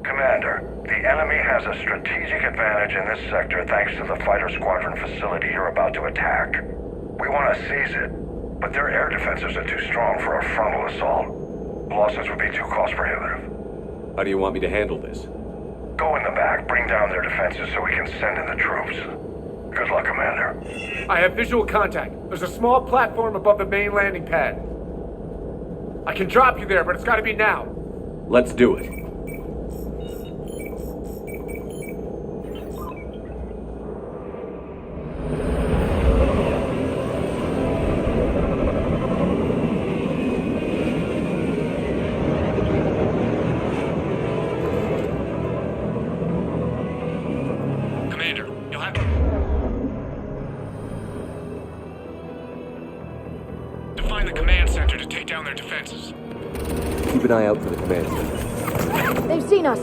Commander, the enemy has a strategic advantage in this sector thanks to the fighter squadron facility you're about to attack. We want to seize it, but their air defenses are too strong for a frontal assault. Losses would be too cost prohibitive. How do you want me to handle this? Go in the back, bring down their defenses so we can send in the troops. Good luck, Commander. I have visual contact. There's a small platform above the main landing pad. I can drop you there, but it's gotta be now. Let's do it. Commander, you'll have to find the command center to take down their defenses. Keep an eye out for the command center. They've seen us.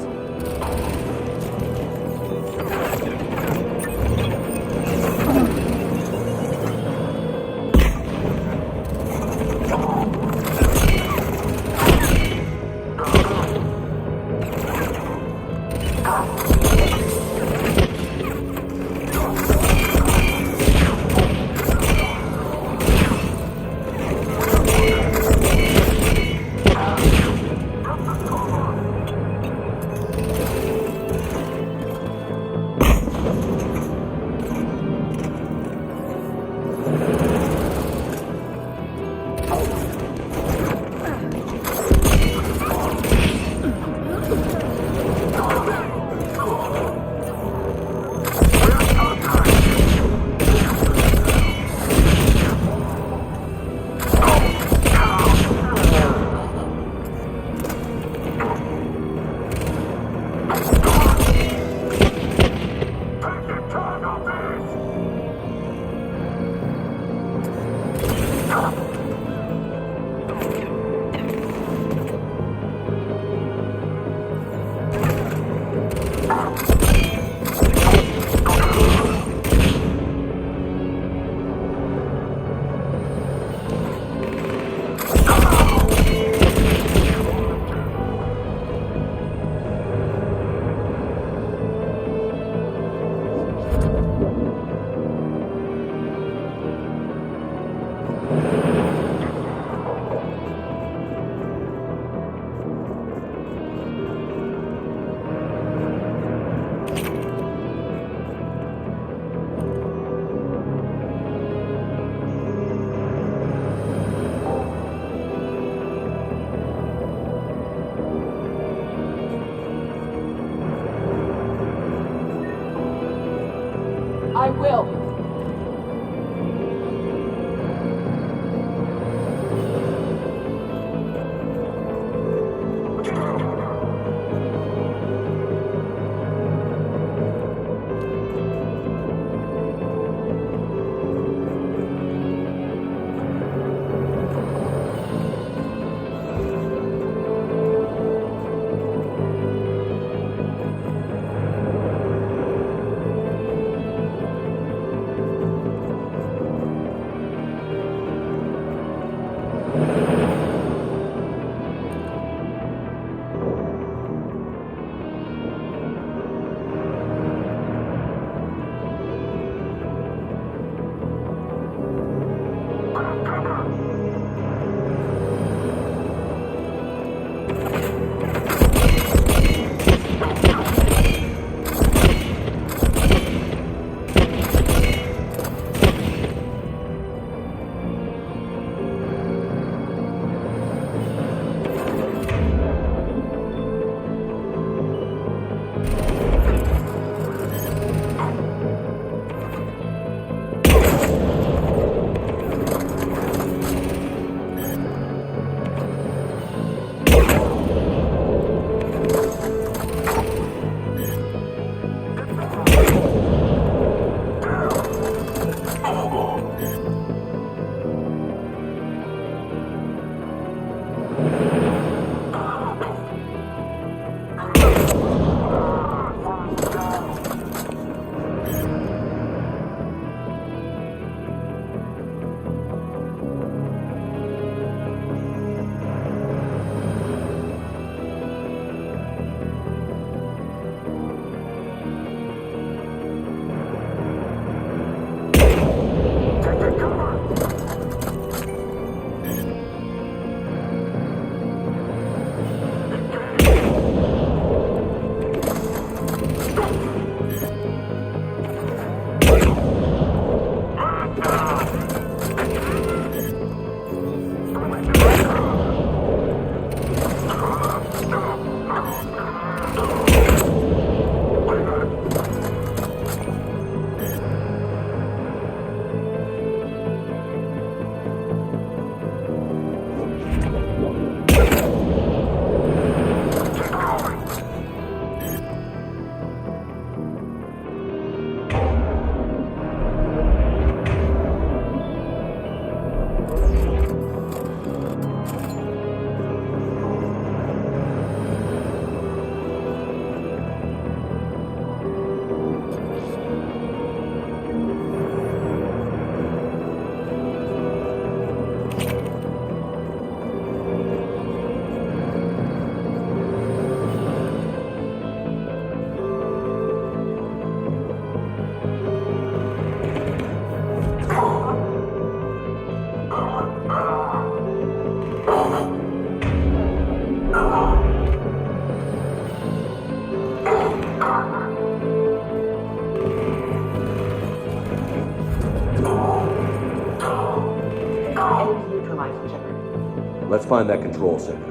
Let's find that control center.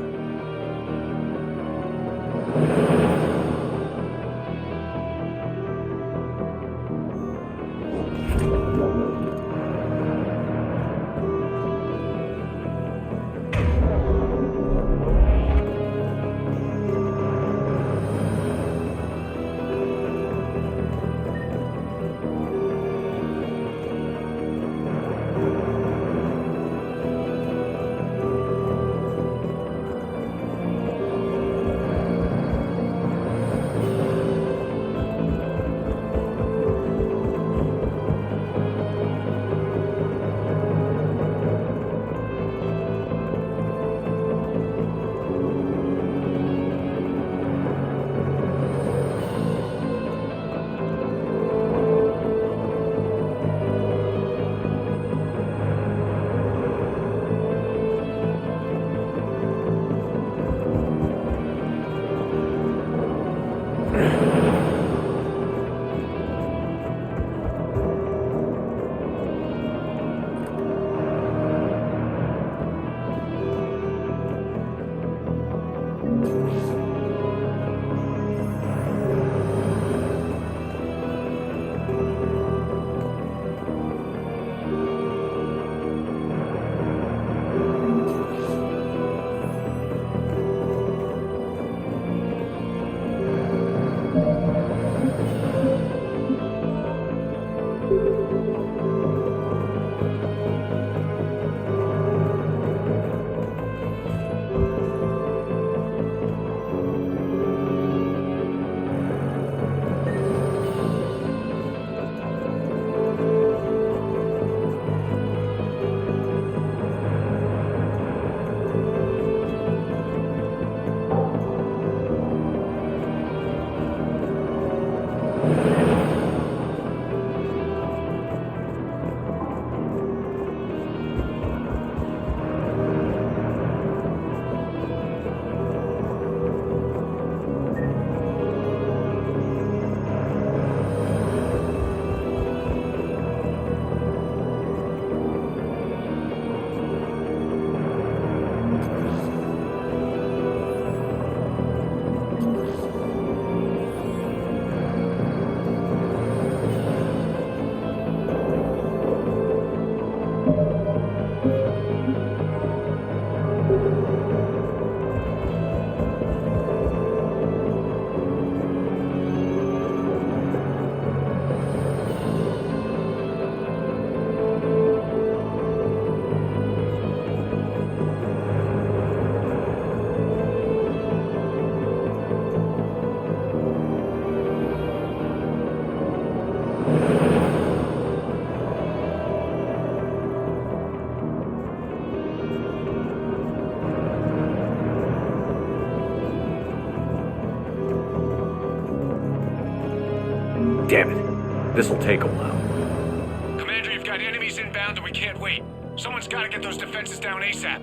Damn it. This'll take a while. Commander, you've got enemies inbound and we can't wait. Someone's gotta get those defenses down ASAP.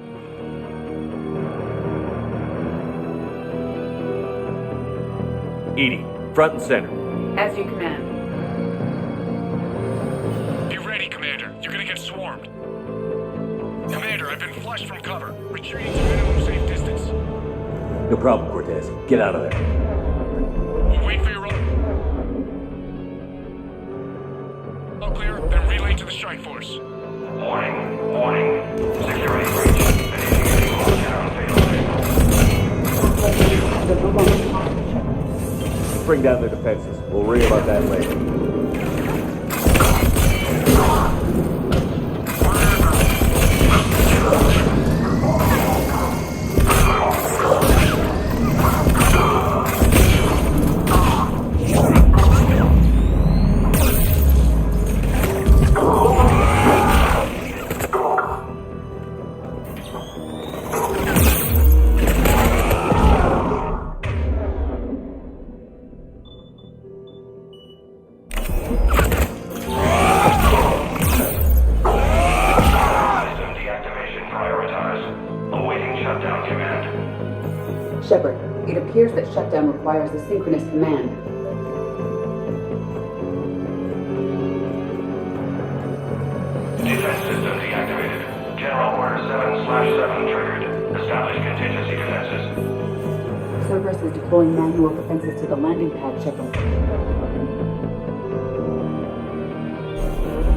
Edie, front and center. As you command. Be ready, Commander. You're gonna get swarmed. Commander, I've been flushed from cover. Retreating to minimum safe distance. No problem, Cortez. Get out of there. We'll wait for your order. All clear, then relay to the strike force. Warning, warning. Security breach. Initiating lockdown failsafe. Bring down their defenses. We'll worry about that later. Shepard, it appears that shutdown requires a synchronous command. Defense system deactivated. General Order 7/7 triggered. establish contingency defenses. Cerberus is deploying manual defenses to the landing pad, Shepard.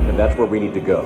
And that's where we need to go.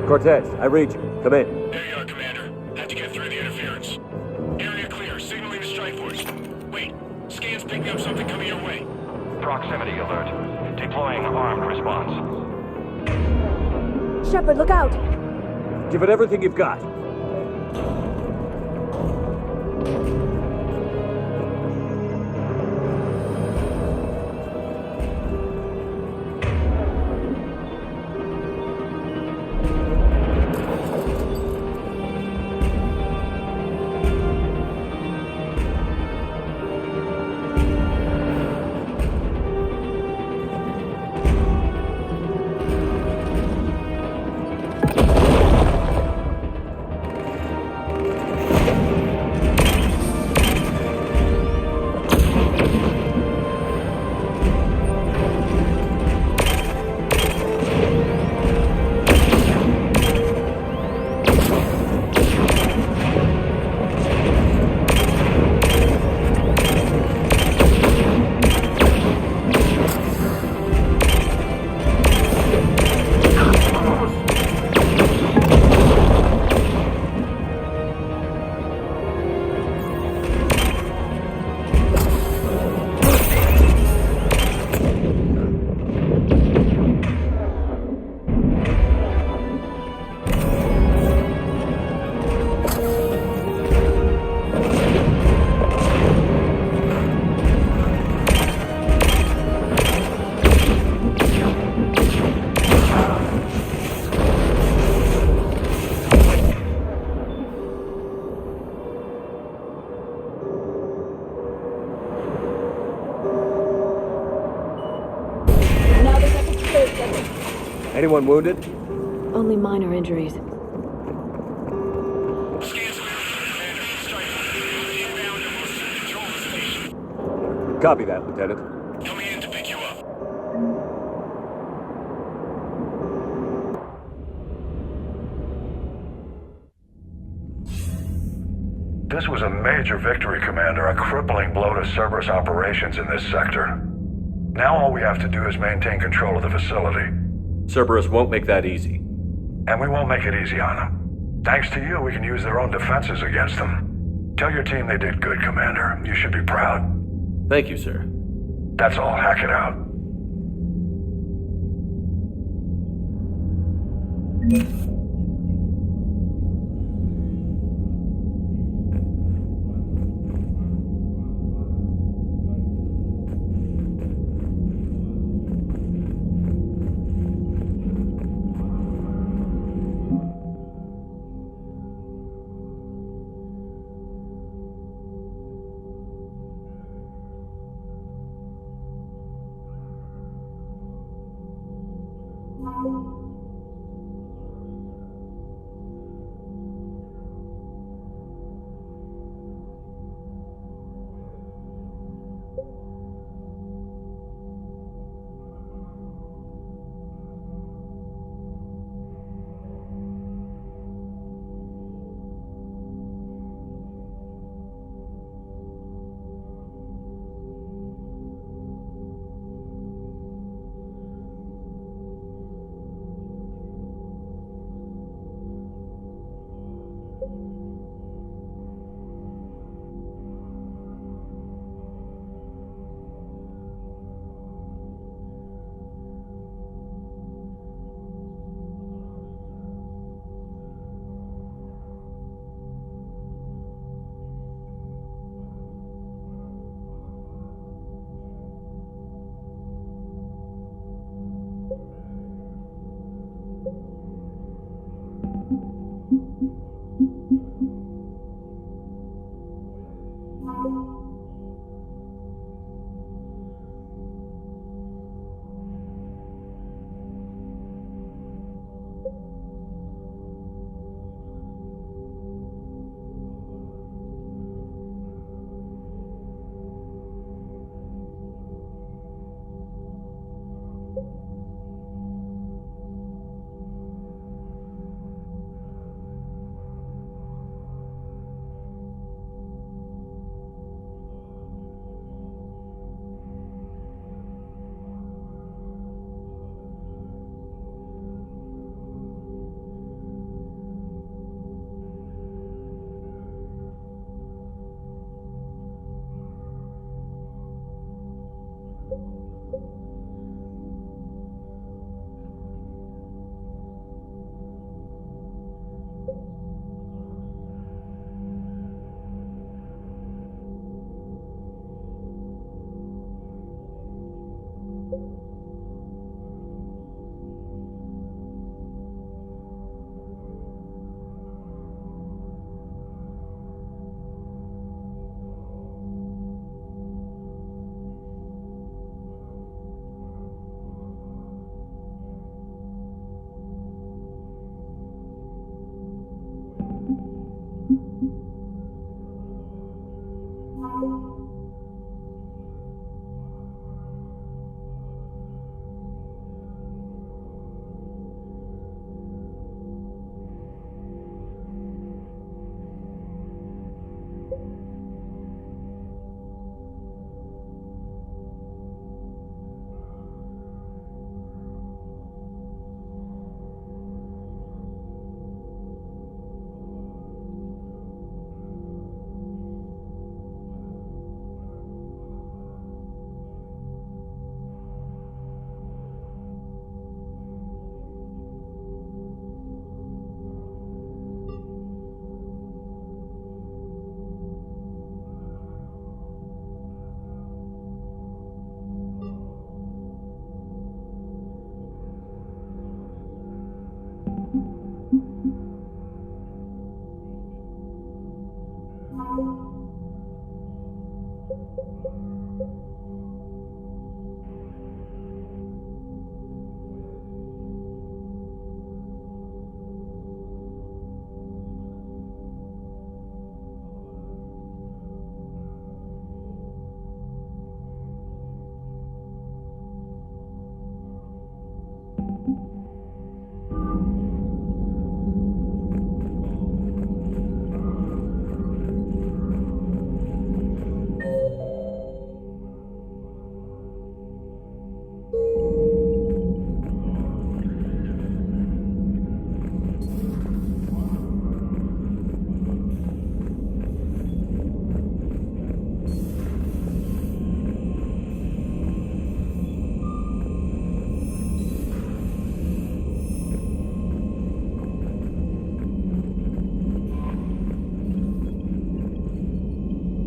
Cortez, I read you. Come in. There you are, Commander. Had to get through the interference. Area clear, signaling the strike force. Wait, scan's picking up something coming your way. Proximity alert. Deploying armed response. Shepard, look out! Give it everything you've got. Anyone wounded? Only minor injuries. Scans available, Commander. Strike force. Inbound and will soon control the station. Copy that, Lieutenant. Coming in to pick you up. This was a major victory, Commander, a crippling blow to Cerberus operations in this sector. Now all we have to do is maintain control of the facility. Cerberus won't make that easy. And we won't make it easy on them. Thanks to you, we can use their own defenses against them. Tell your team they did good, Commander. You should be proud. Thank you, sir. That's all. Hack it out.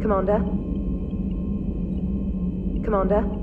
Commander? Commander?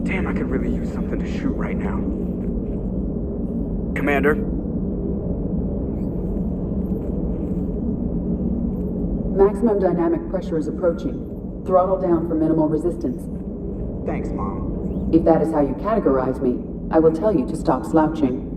Damn, I could really use something to shoot right now. Commander? Maximum dynamic pressure is approaching. Throttle down for minimal resistance. Thanks, Mom. If that is how you categorize me, I will tell you to stop slouching.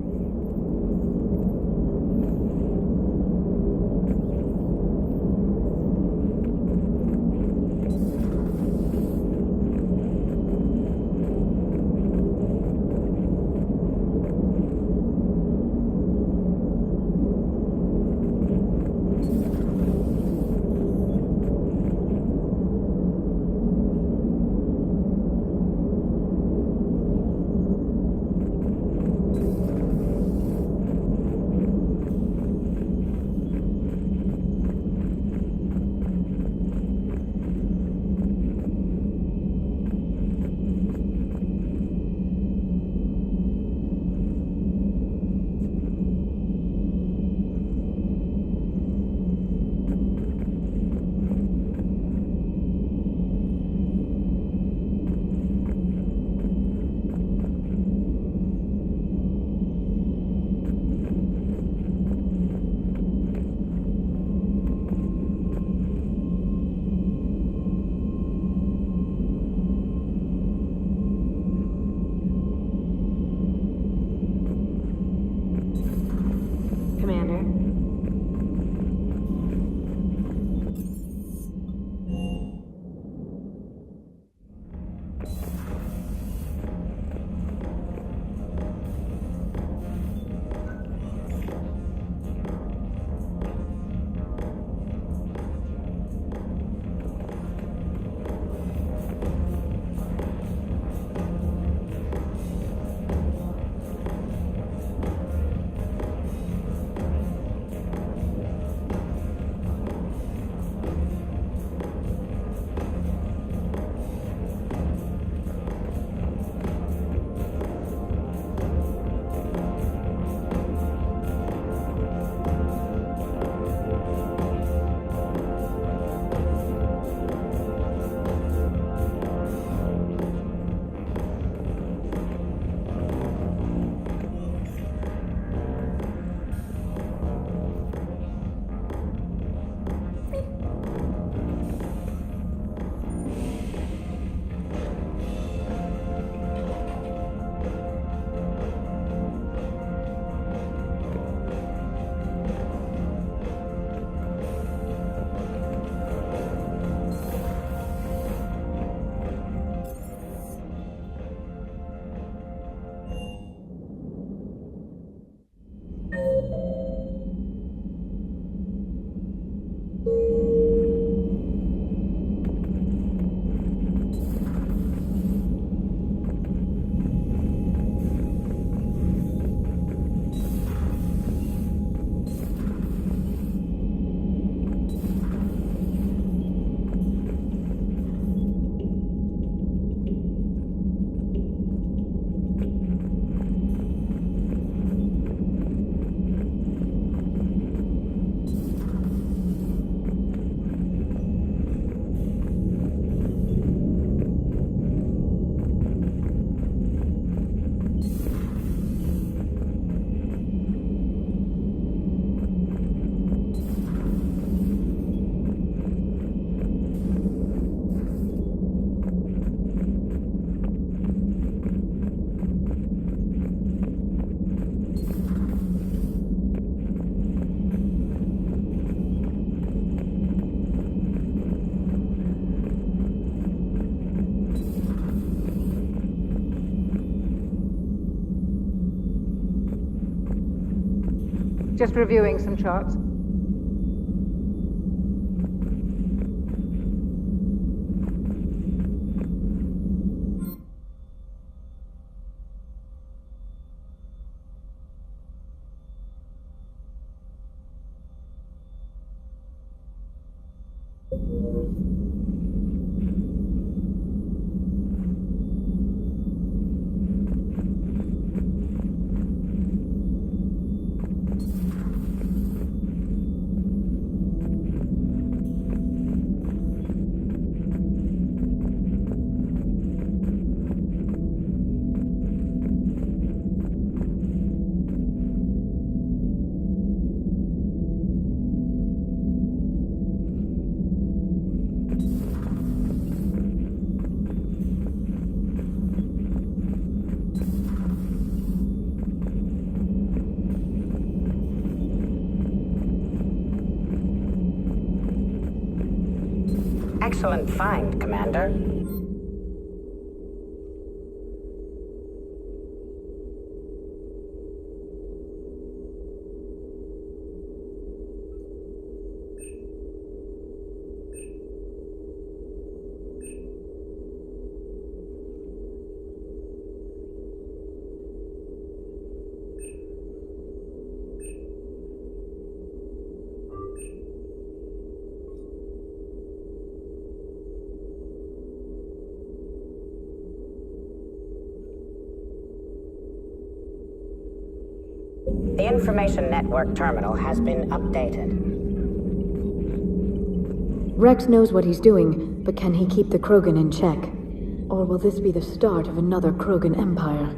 Just reviewing some charts. Excellent find, Commander. The information network terminal has been updated. Rex knows what he's doing, but can he keep the Krogan in check? Or will this be the start of another Krogan empire?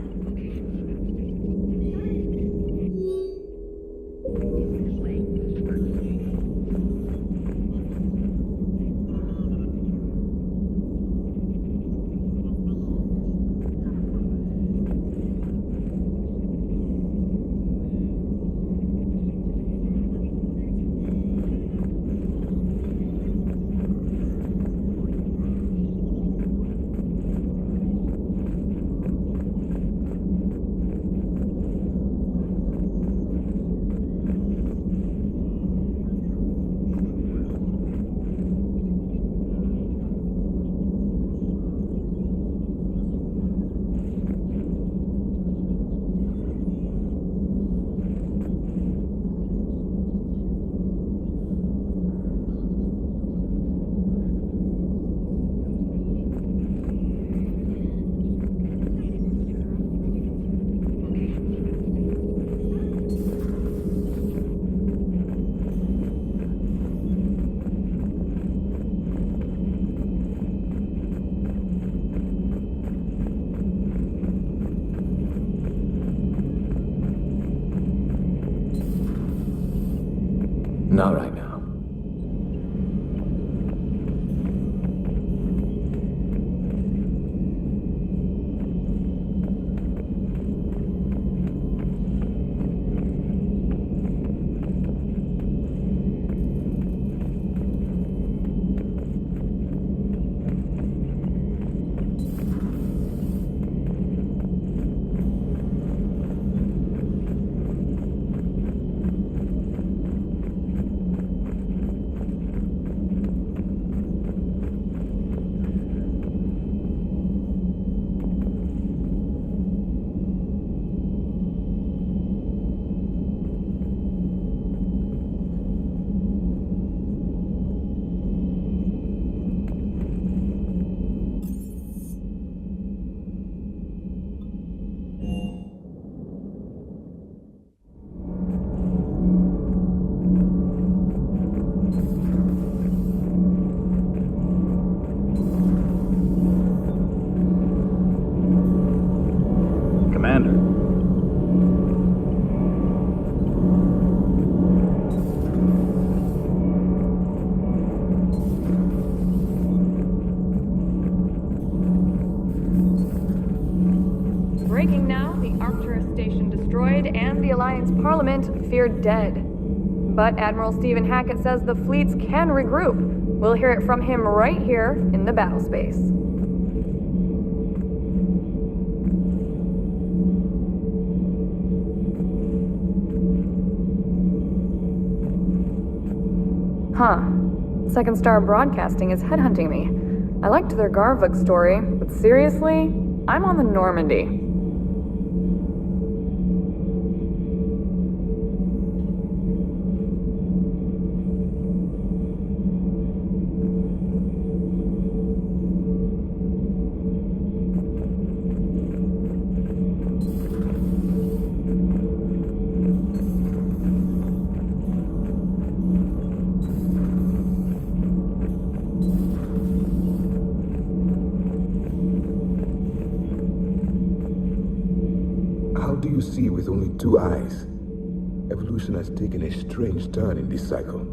Not right now. Breaking now, the Arcturus station destroyed and the Alliance Parliament feared dead. But Admiral Stephen Hackett says the fleets can regroup. We'll hear it from him right here in the battle space. Huh. Second Star Broadcasting is headhunting me. I liked their Garvuk story, but seriously, I'm on the Normandy. How do you see with only 2 eyes? Evolution has taken a strange turn in this cycle.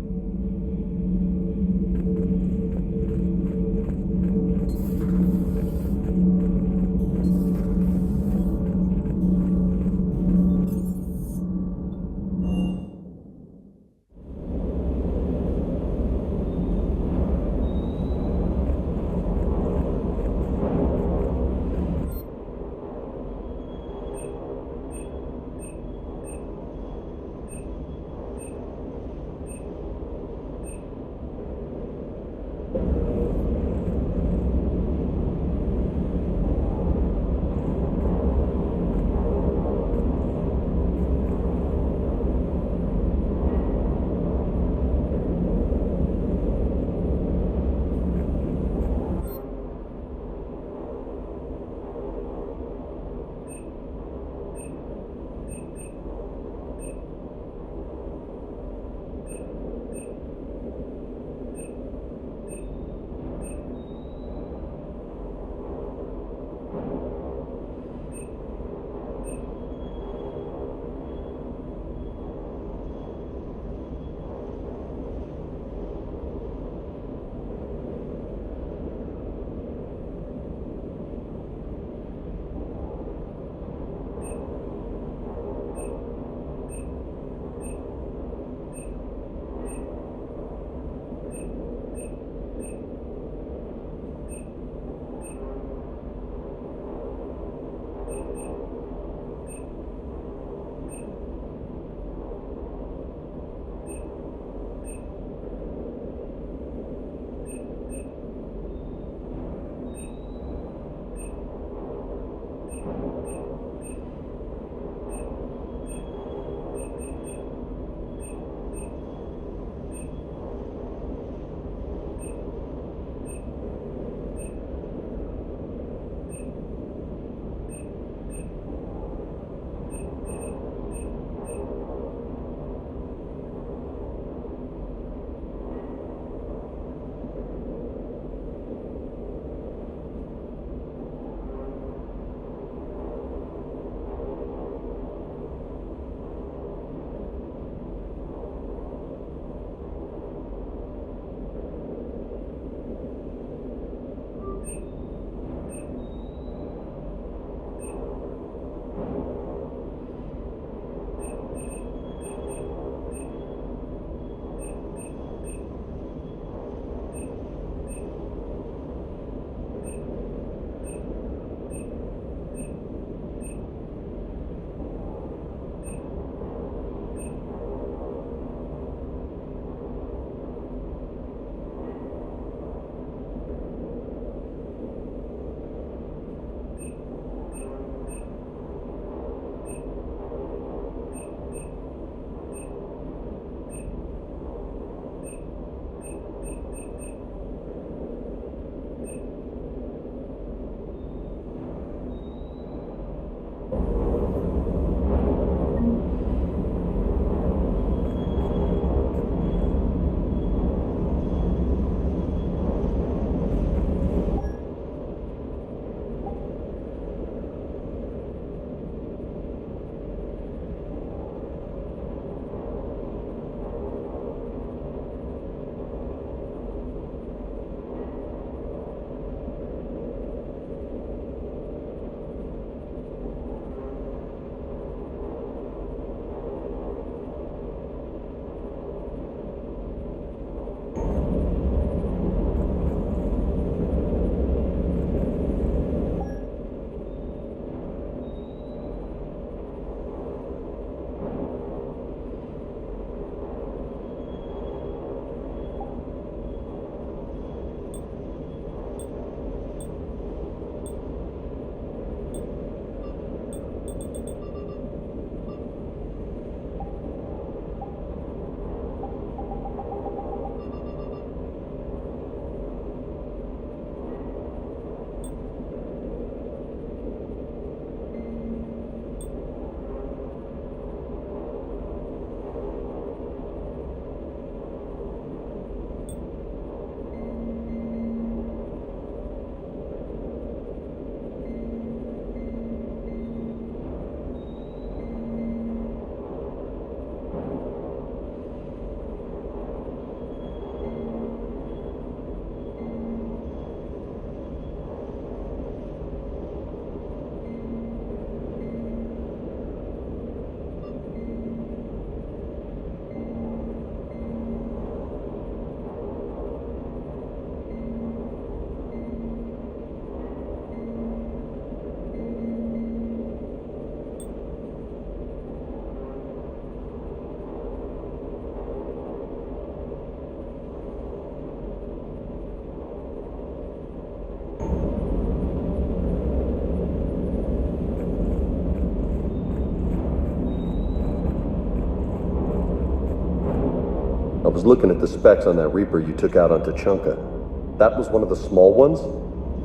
was looking at the specs on that Reaper you took out on Tachanka. That was one of the small ones?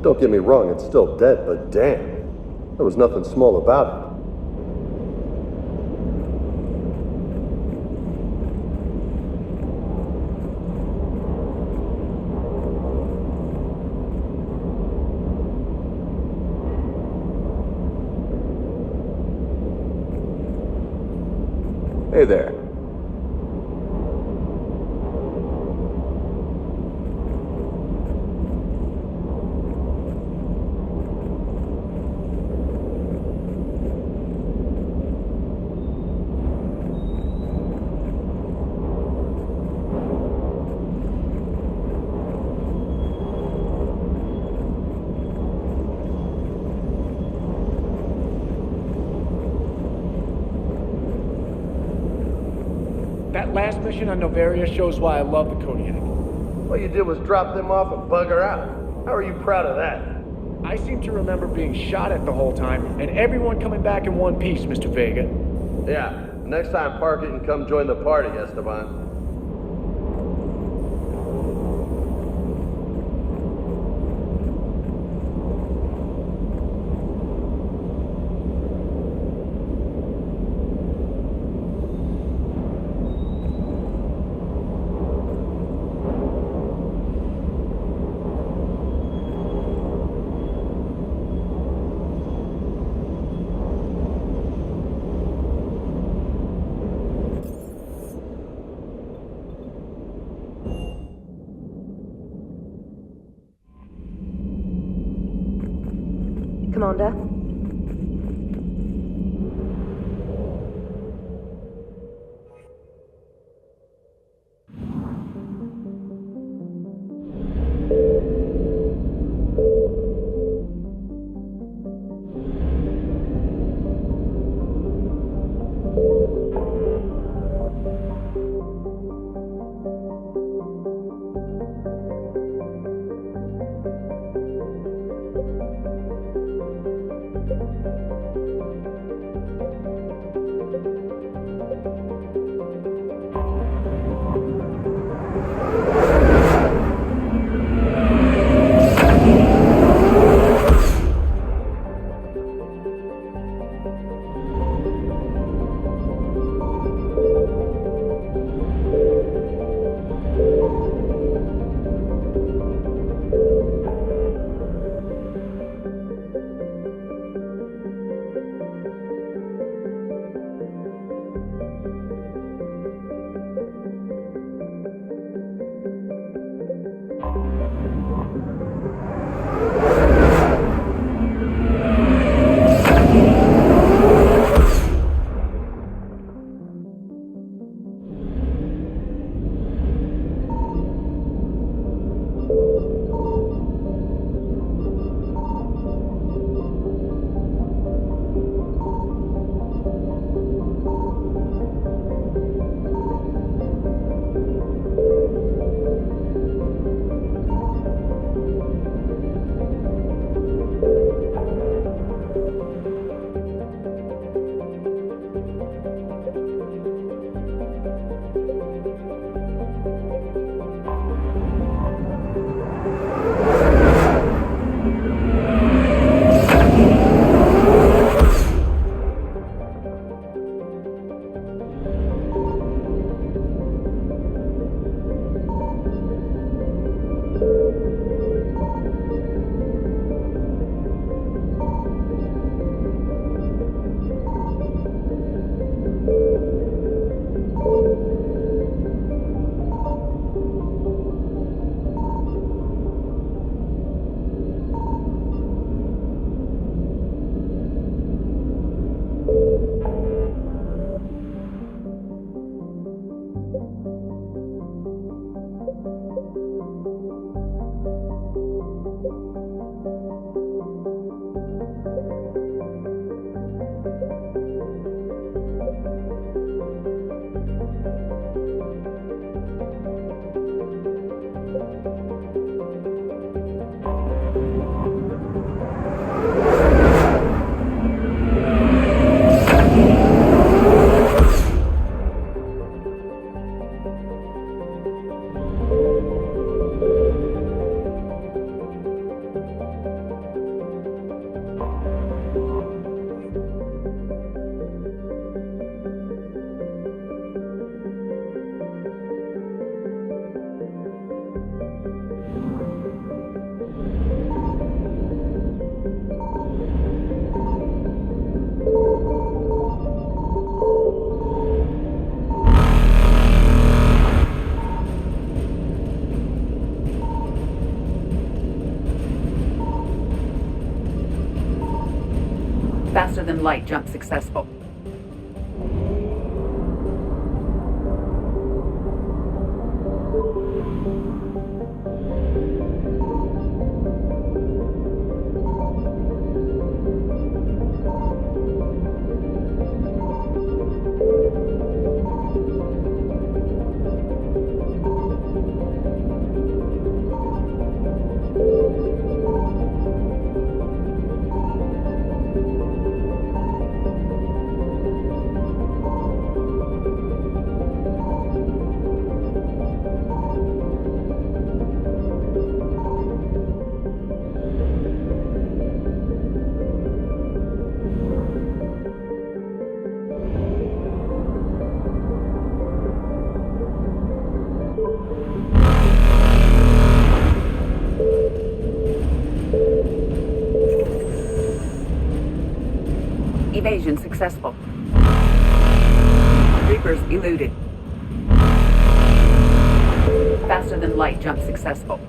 Don't get me wrong, it's still dead, but damn. There was nothing small about it. Hey there. That last mission on Novaria shows why I love the Kodiak. All you did was drop them off and bugger out. How are you proud of that? I seem to remember being shot at the whole time, and everyone coming back in one piece, Mr. Vega. Yeah, next time park it and come join the party, Esteban. Commander? Faster than light jump successful. Evasion successful. Reapers eluded. Faster than light jump successful.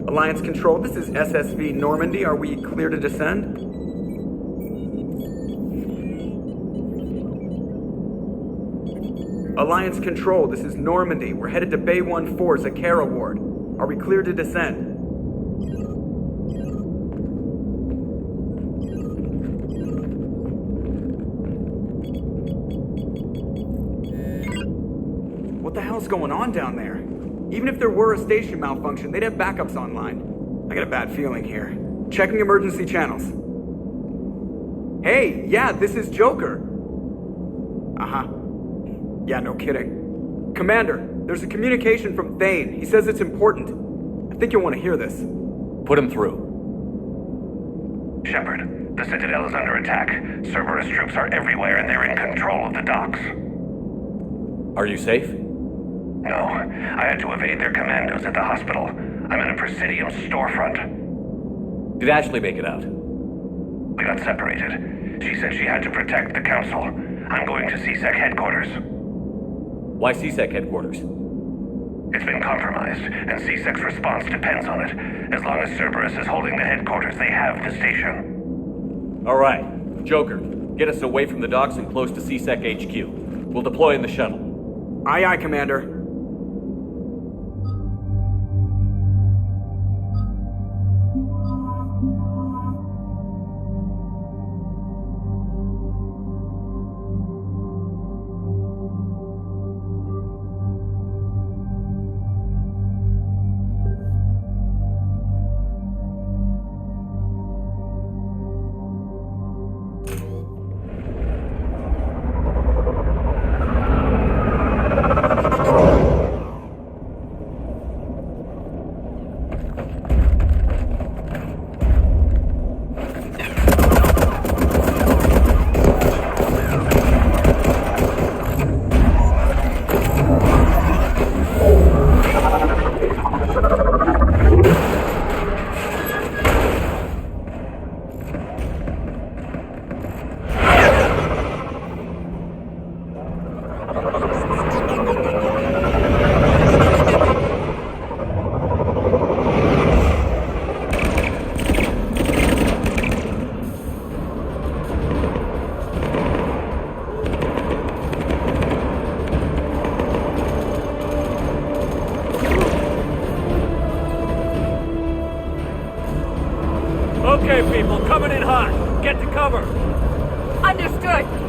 Alliance Control, this is SSV Normandy. Are we clear to descend? Alliance Control, this is Normandy. We're headed to Bay 1-4 Zakara Ward. Are we clear to descend? What the hell's going on down there? Even if there were a station malfunction, they'd have backups online. I got a bad feeling here. Checking emergency channels. Hey, yeah, this is Joker. Uh-huh. Yeah, no kidding. Commander, there's a communication from Thane. He says it's important. I think you'll want to hear this. Put him through. Shepard, the Citadel is under attack. Cerberus troops are everywhere and they're in control of the docks. Are you safe? No, I had to evade their commandos at the hospital. I'm in a Presidium storefront. Did Ashley make it out? We got separated. She said she had to protect the Council. I'm going to CSEC headquarters. Why CSEC headquarters? It's been compromised, and CSEC's response depends on it. As long as Cerberus is holding the headquarters, they have the station. All right. Joker, get us away from the docks and close to CSEC HQ. We'll deploy in the shuttle. Aye, aye, Commander. Okay, people, coming in hot. Get to cover. Understood.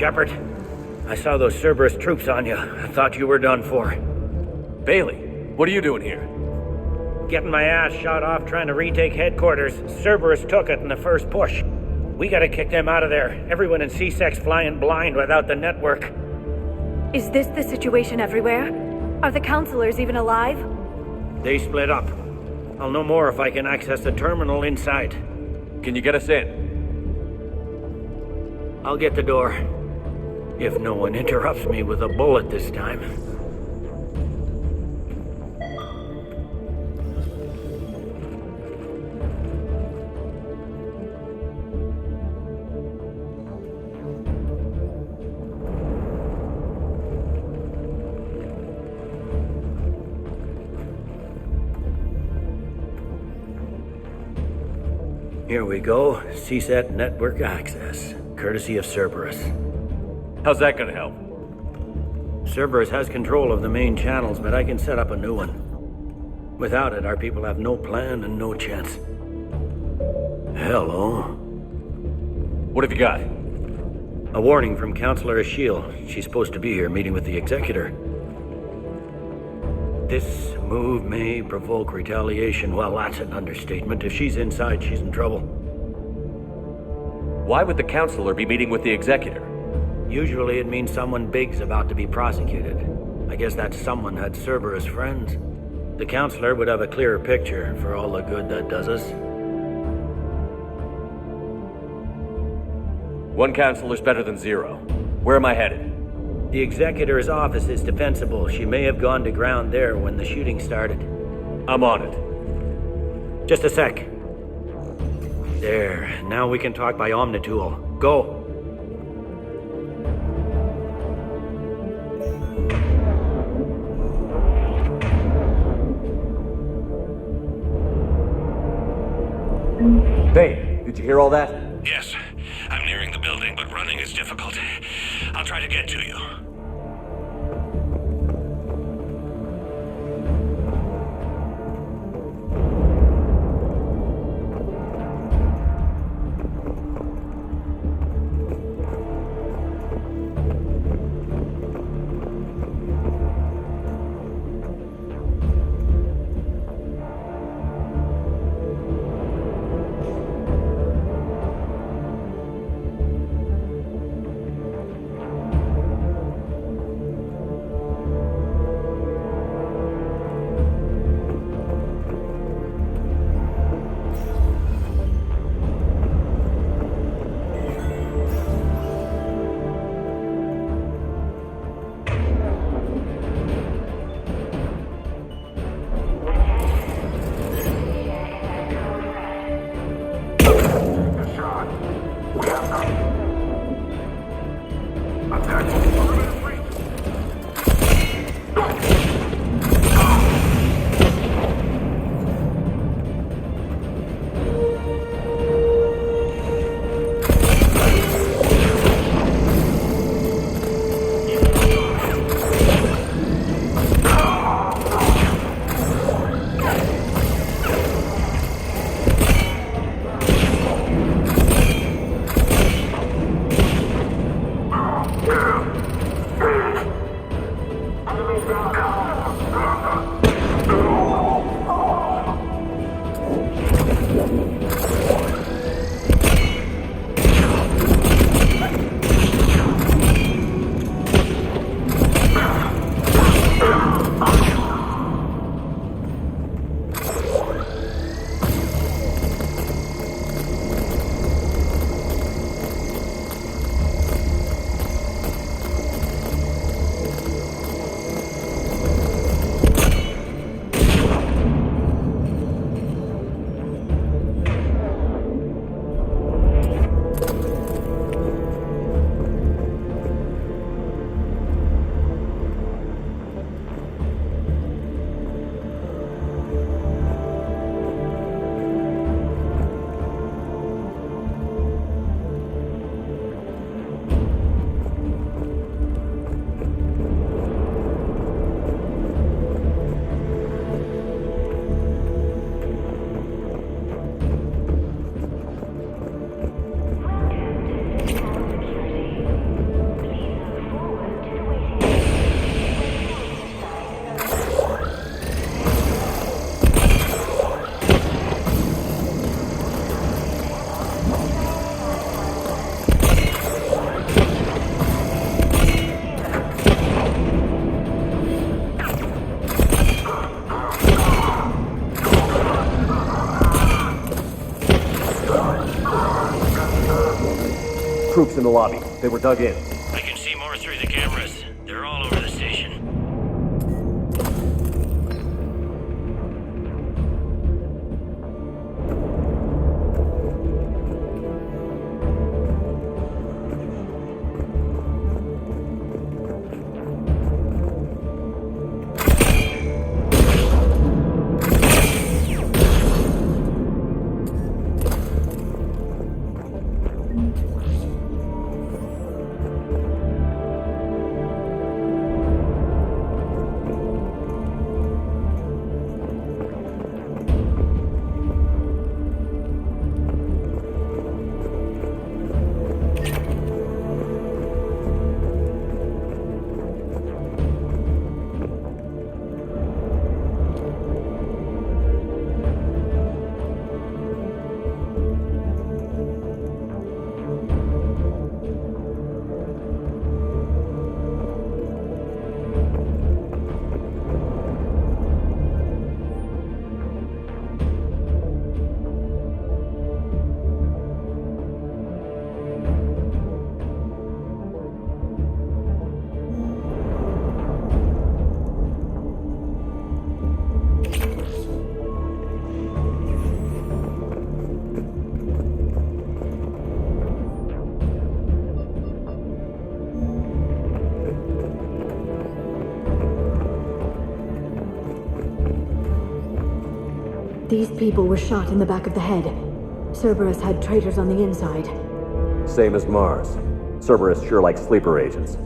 Shepard. I saw those Cerberus troops on you. I thought you were done for. Bailey, what are you doing here? Getting my ass shot off trying to retake headquarters. Cerberus took it in the first push. We gotta kick them out of there. Everyone in C-Sec's flying blind without the network. Is this the situation everywhere? Are the counselors even alive? They split up. I'll know more if I can access the terminal inside. Can you get us in? I'll get the door. If no one interrupts me with a bullet this time. Here we go. CSAT network access, courtesy of Cerberus. How's that gonna help? Cerberus has control of the main channels, but I can set up a new one. Without it, our people have no plan and no chance. Hello. What have you got? A warning from Counselor Ashiel. She's supposed to be here meeting with the Executor. This move may provoke retaliation. Well, that's an understatement. If she's inside, she's in trouble. Why would the Counselor be meeting with the Executor? Usually it means someone big's about to be prosecuted. I guess that someone had Cerberus friends. The Counselor would have a clearer picture for all the good that does us. One Counselor's better than zero. Where am I headed? The Executor's office is defensible. She may have gone to ground there when the shooting started. I'm on it. Just a sec. There. Now we can talk by Omnitool. Go. Babe, did you hear all that? Yes. I'm nearing the building, but running is difficult. I'll try to get to you. troops in the lobby. They were dug in. I can see more through the cameras. They're all over the station. These people were shot in the back of the head. Cerberus had traitors on the inside. Same as Mars. Cerberus sure likes sleeper agents.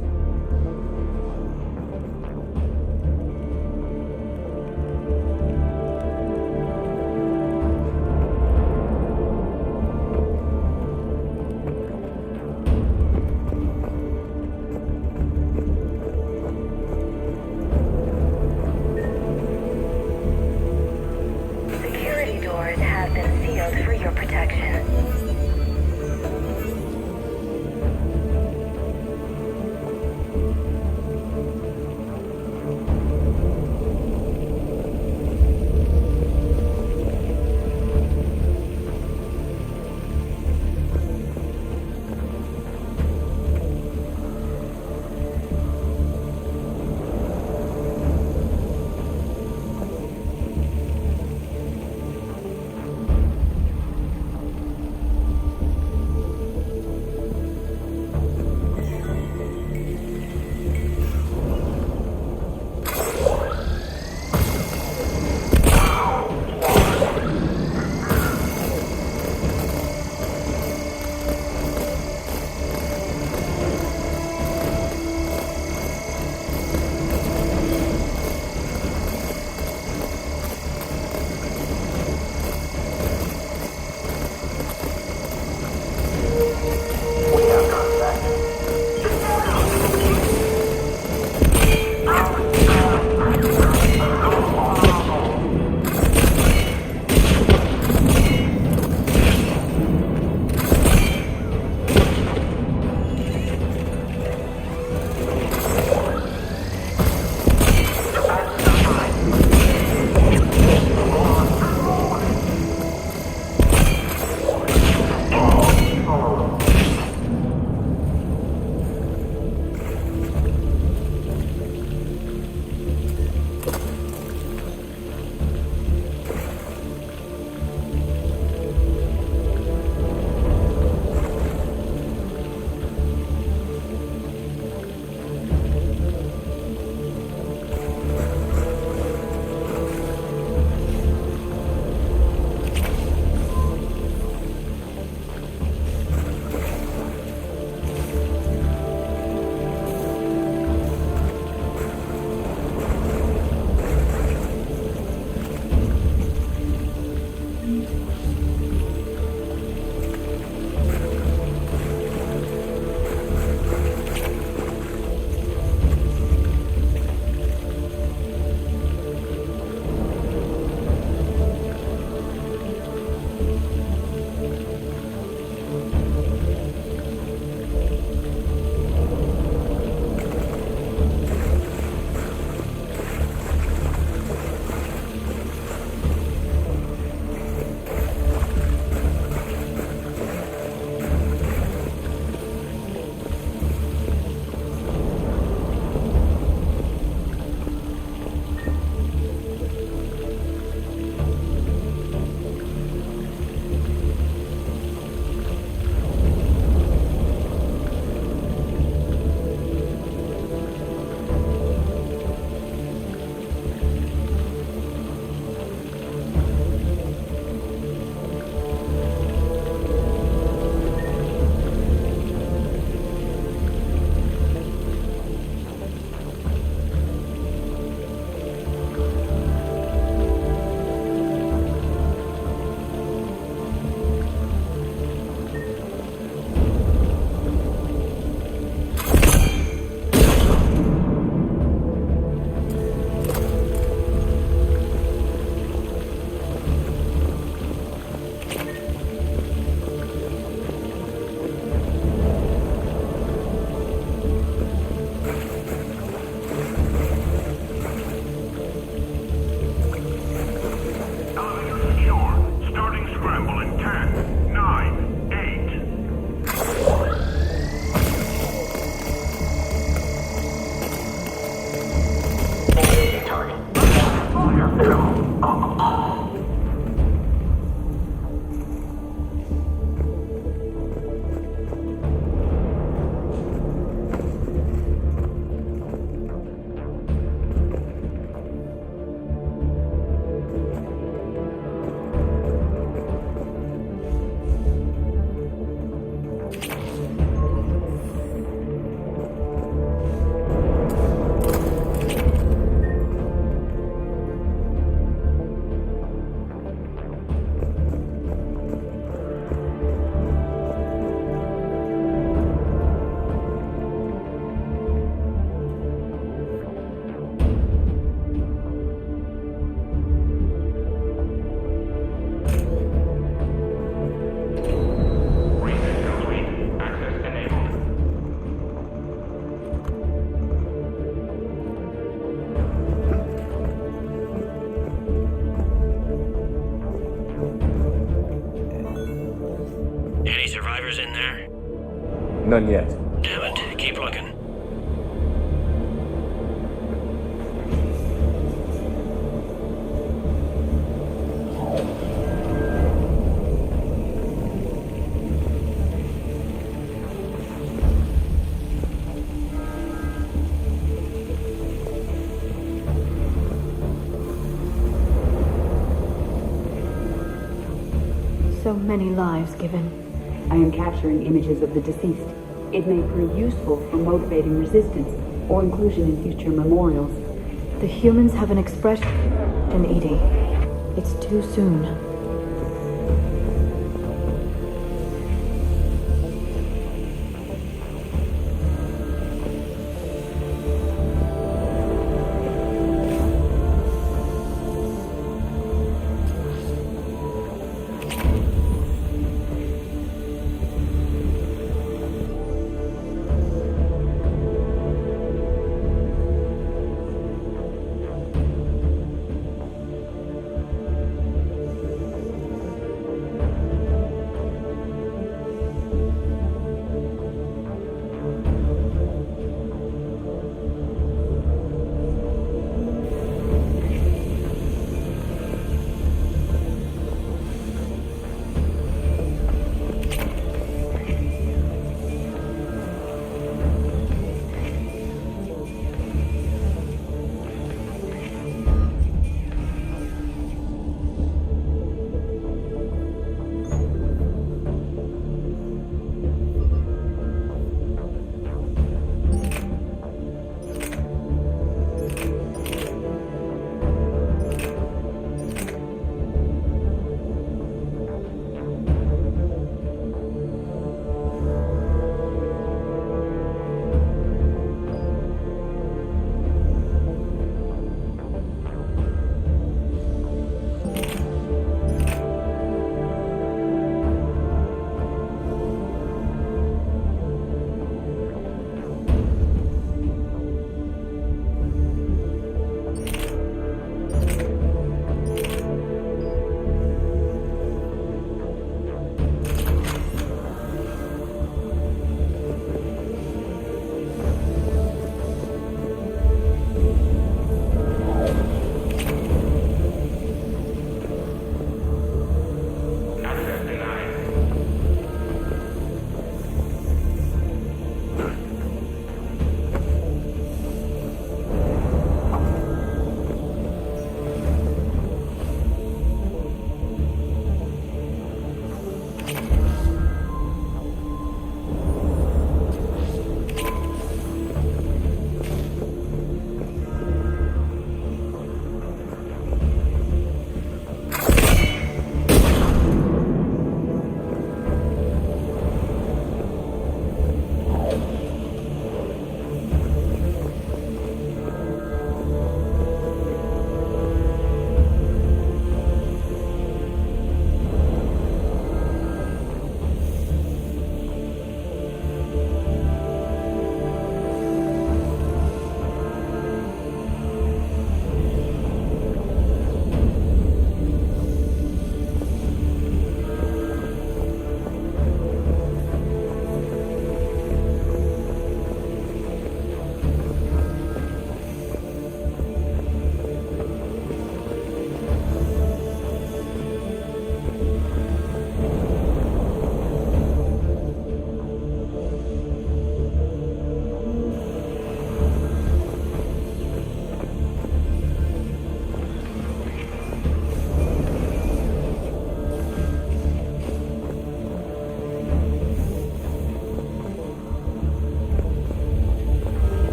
Security doors have been sealed for your protection. Any survivors in there? None yet. Damn it. Keep looking. So many lives given. I am capturing images of the deceased. It may prove useful for motivating resistance or inclusion in future memorials. The humans have an expression, Edie. It's too soon.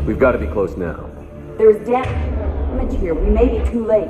We've got to be close now. There is damage here. We may be too late.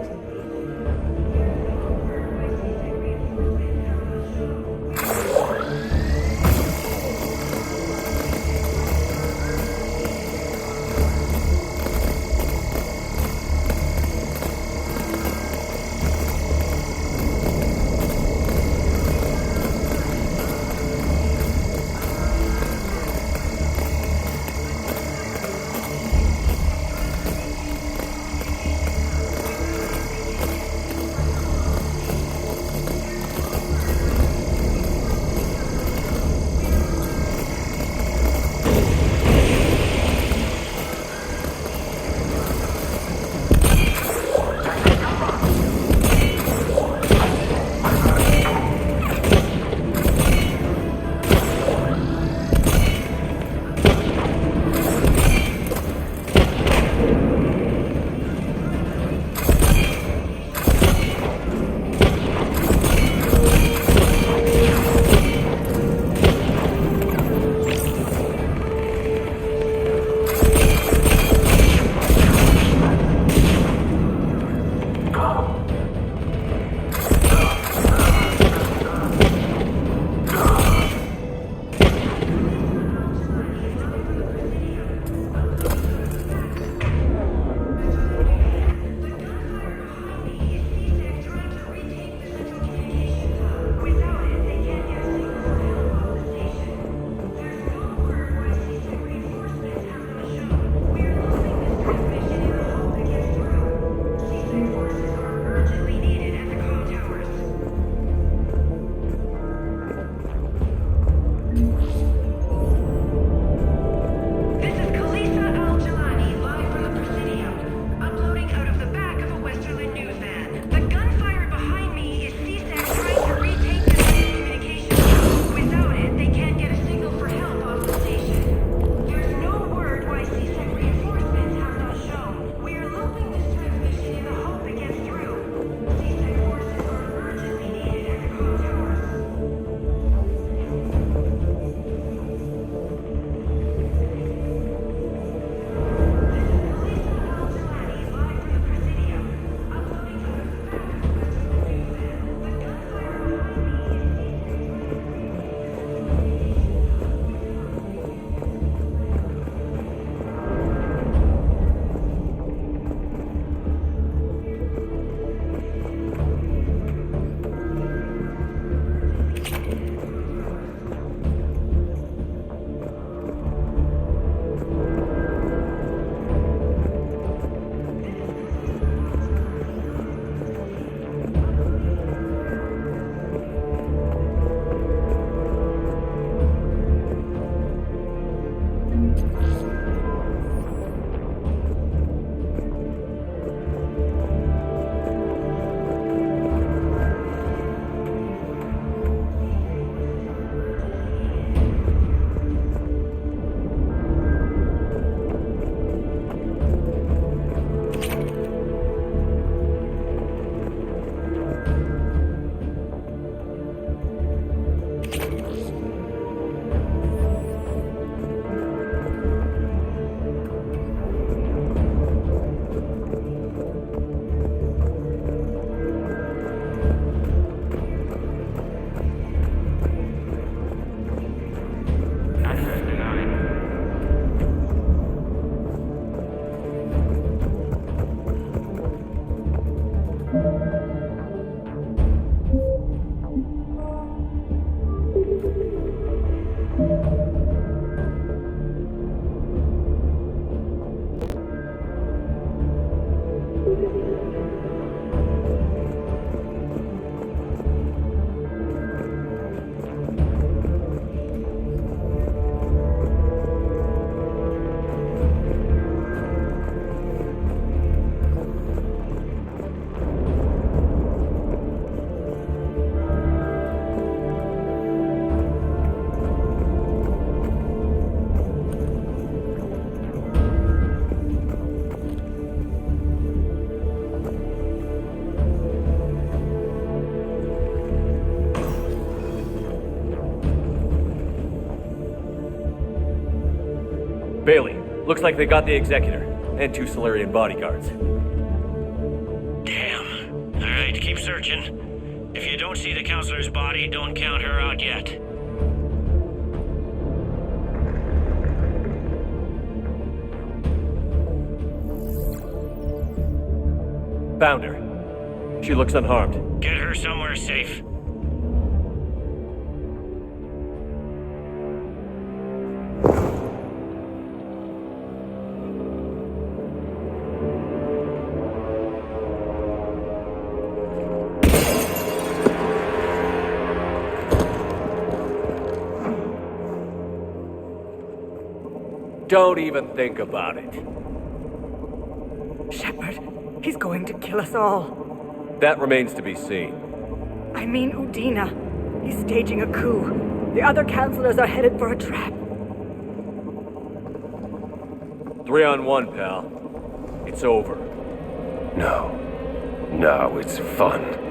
Bailey, Looks like they got the Executor, and 2 Solarian bodyguards. Damn. Alright, keep searching. If you don't see the counselor's body, don't count her out yet. Found her. She looks unharmed. Get her somewhere safe. Don't even think about it. Shepard, he's going to kill us all. That remains to be seen. I mean Udina. He's staging a coup. The other counselors are headed for a trap. 3 on 1, pal. It's over. No. No, it's fun.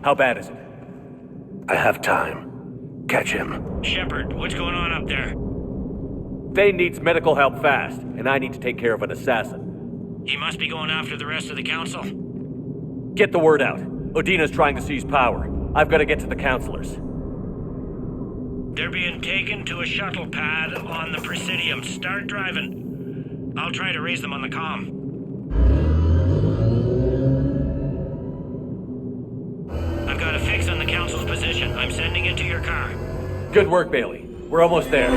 How bad is it? I have time. Catch him. Shepard, what's going on up there? Thane needs medical help fast, and I need to take care of an assassin. He must be going after the rest of the council. Get the word out. Odina's trying to seize power. I've got to get to the counselors. They're being taken to a shuttle pad on the Presidium. Start driving. I'll try to raise them on the comm. I've got a fix on the council's position. I'm sending it to your car. Good work, Bailey. We're almost there.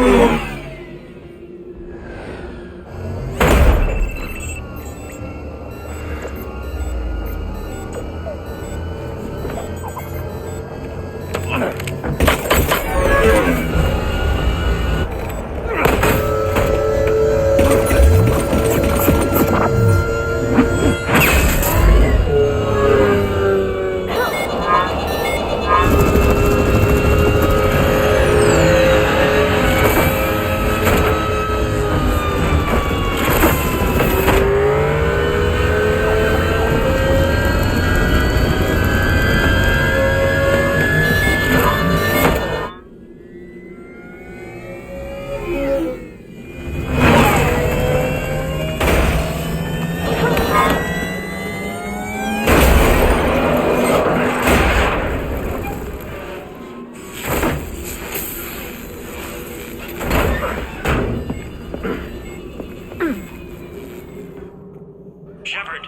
Shepard,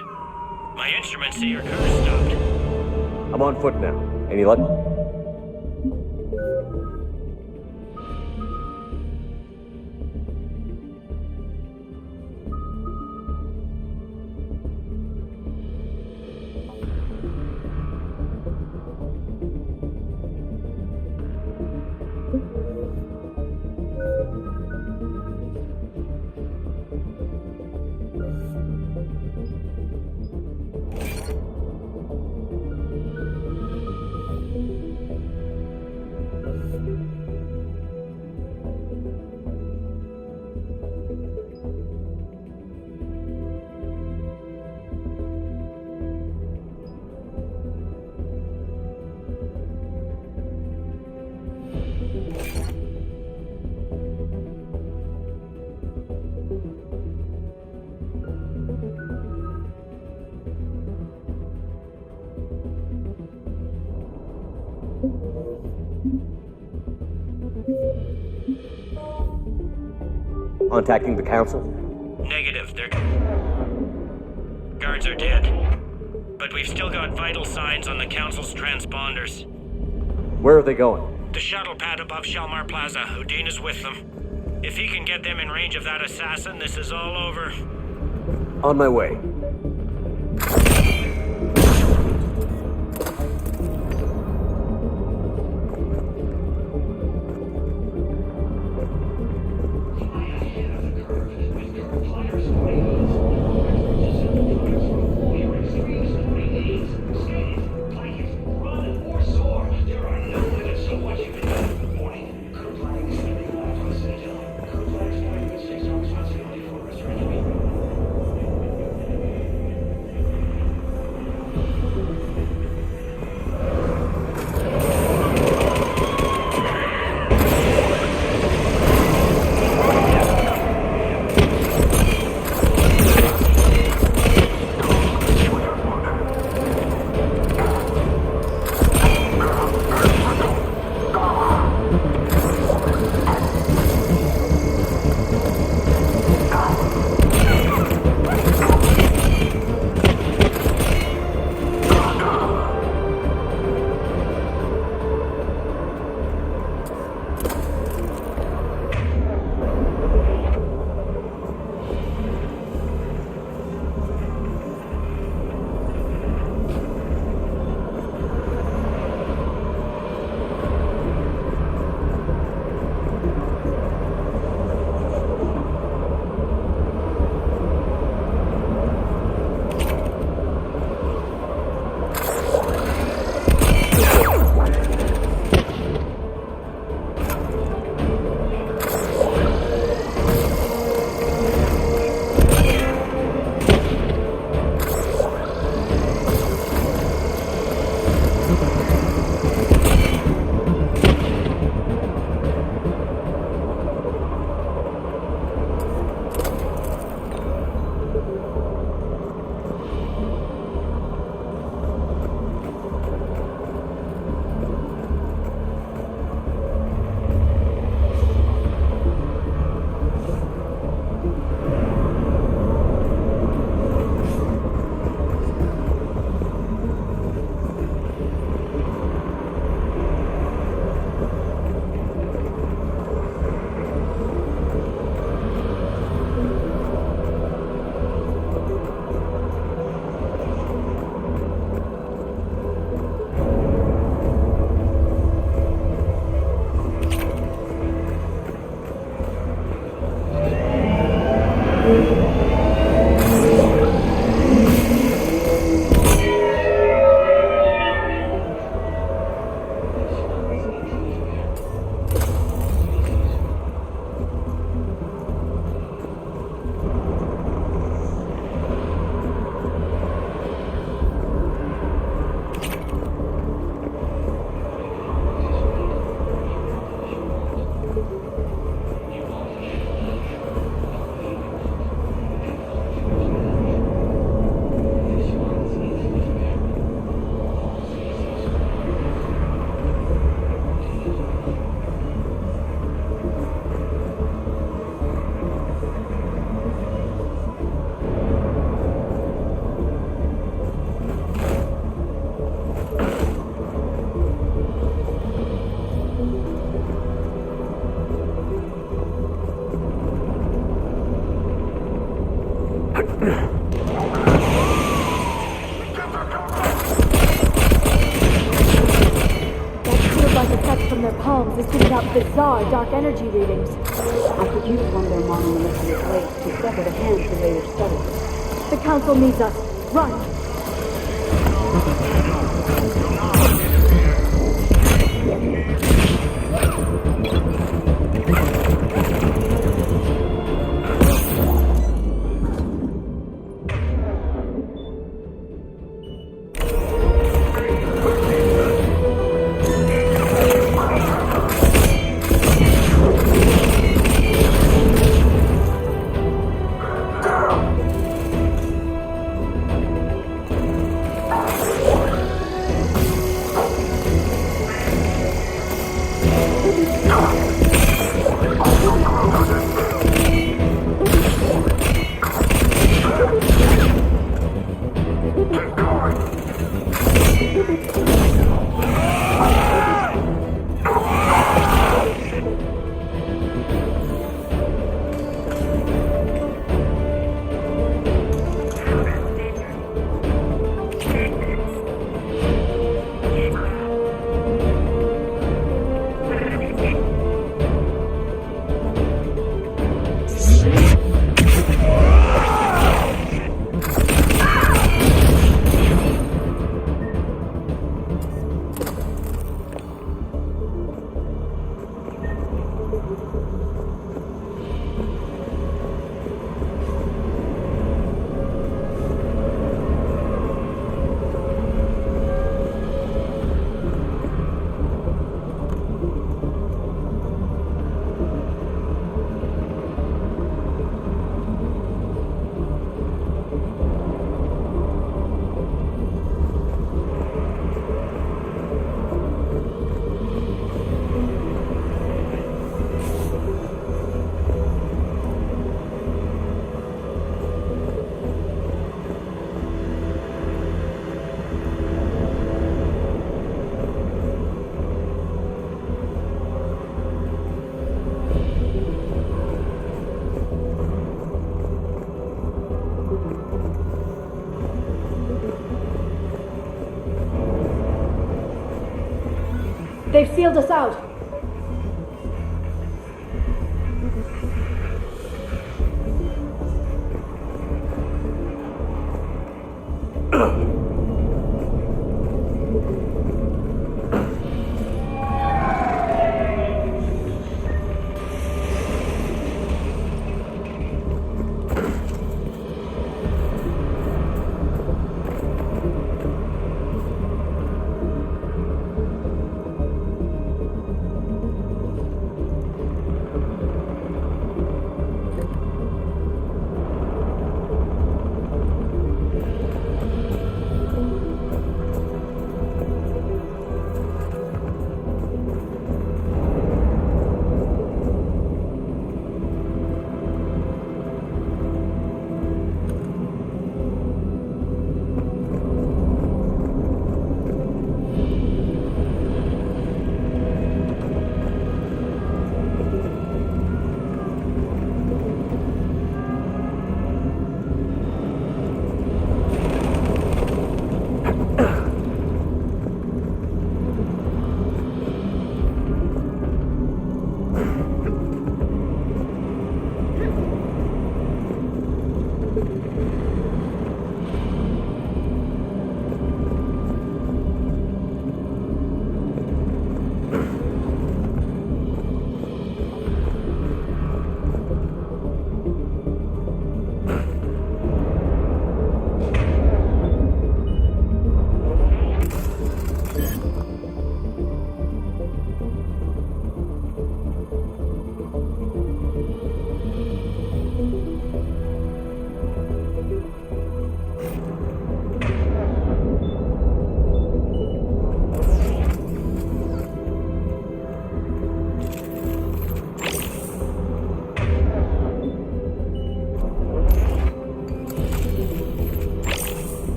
my instruments say your car stopped. I'm on foot now. Any luck? contacting the Council? Negative. Their guards are dead. But we've still got vital signs on the Council's transponders. Where are they going? The shuttle pad above Shalmar Plaza. Udine is with them. If he can get them in range of that assassin, this is all over. On my way. Is giving out bizarre dark energy readings. I could use one of their monomolecular plates to sever the hand for later study. The Council needs us. Run! They've sealed us out.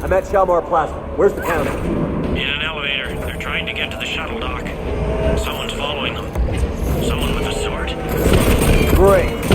I'm at Shalmar Plaza. Where's the counter? In an elevator. They're trying to get to the shuttle dock. Someone's following them. Someone with a sword. Great.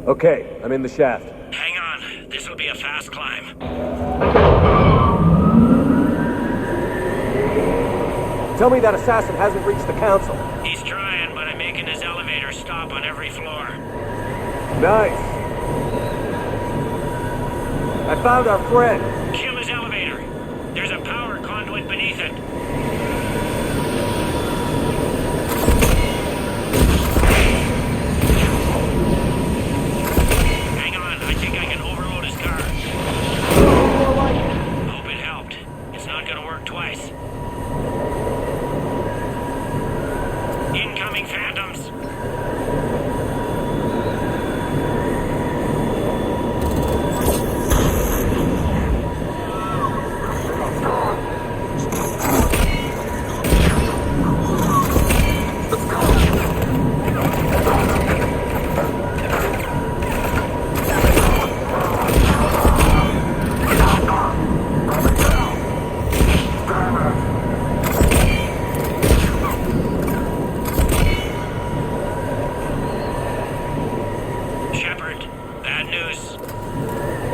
Okay, I'm in the shaft. Hang on. This'll be a fast climb. Tell me that assassin hasn't reached the council. He's trying, but I'm making his elevator stop on every floor. Nice. I found our friend. Kill his elevator. There's a power conduit beneath it. Hang on, I think I can overload his car. Hope it helped. It's not gonna work twice. Incoming phantoms.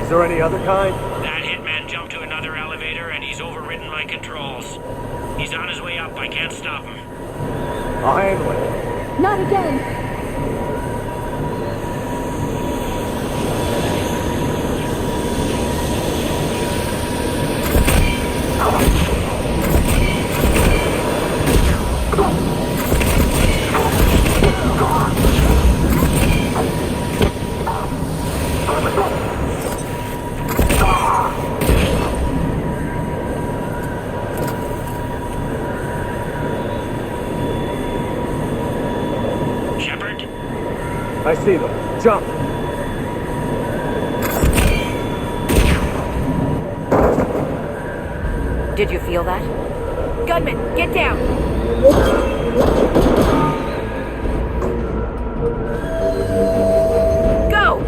Is there any other kind? That hitman jumped to another elevator and he's overridden my controls. He's on his way up. I can't stop him. I'll handle it. Not again! I see them. Jump! Did you feel that? Gunman, get down! Go!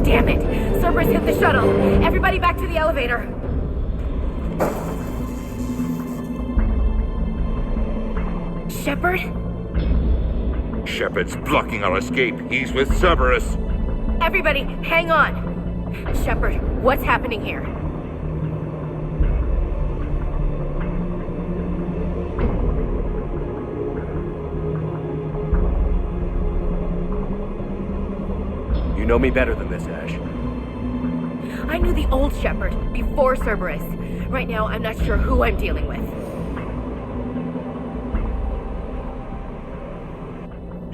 Damn it! Cerberus hit the shuttle! Everybody back to the elevator! Shepard? Shepard's blocking our escape. He's with Cerberus. Everybody, hang on! Shepard, what's happening here? You know me better than this, Ash. I knew the old Shepard before Cerberus. Right now, I'm not sure who I'm dealing with.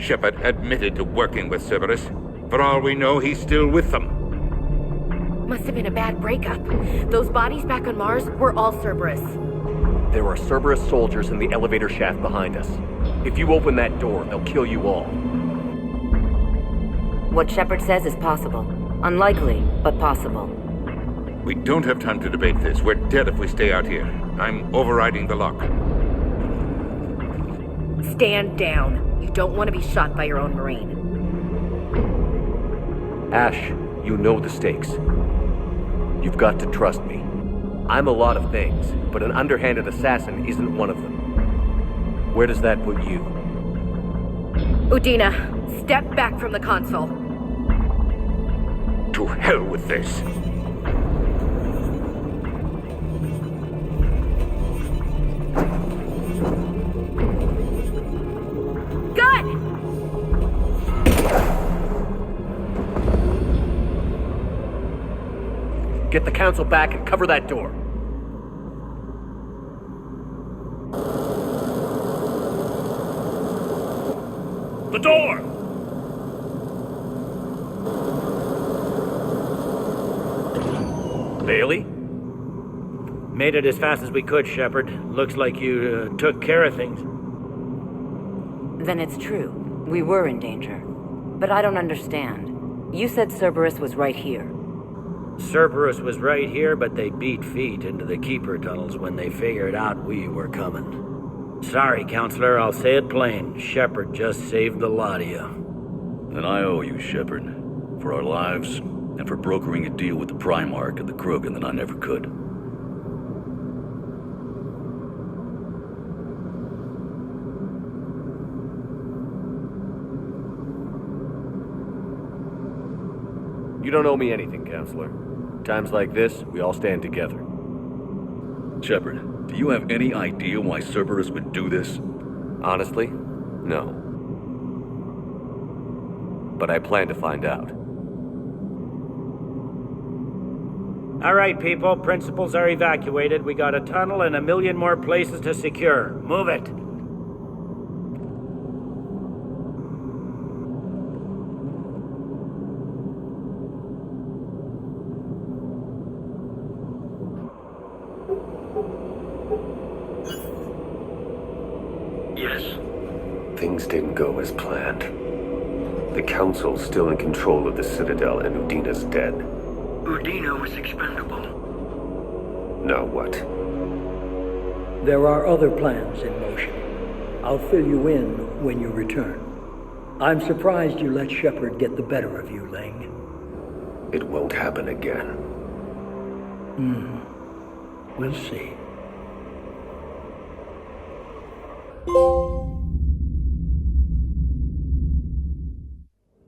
Shepard admitted to working with Cerberus. For all we know, he's still with them. Must have been a bad breakup. Those bodies back on Mars were all Cerberus. There are Cerberus soldiers in the elevator shaft behind us. If you open that door, they'll kill you all. What Shepard says is possible. Unlikely, but possible. We don't have time to debate this. We're dead if we stay out here. I'm overriding the lock. Stand down. You don't want to be shot by your own Marine. Ash, you know the stakes. You've got to trust me. I'm a lot of things, but an underhanded assassin isn't one of them. Where does that put you? Udina, step back from the console. To hell with this. Gun! Get the council back and cover that door. The door! Bailey? Made it as fast as we could, Shepard. Looks like you took care of things. Then it's true. We were in danger. But I don't understand. You said Cerberus was right here. Cerberus was right here, but they beat feet into the Keeper tunnels when they figured out we were coming. Sorry, Counselor, I'll say it plain. Shepard just saved the lot of you. Then I owe you, Shepard. for our lives, and for brokering a deal with the Primarch and the Krogan that I never could. You don't owe me anything, Counselor. Times like this, we all stand together. Shepard, do you have any idea why Cerberus would do this? Honestly, no. But I plan to find out. All right, people. Principals are evacuated. We got a tunnel and 1 million more places to secure. Move it. Yes. Things didn't go as planned. The Council's still in control of the Citadel and Udina's dead. Udina was expendable. Now what? There are other plans in motion. I'll fill you in when you return. I'm surprised you let Shepard get the better of you, Ling. It won't happen again. We'll see.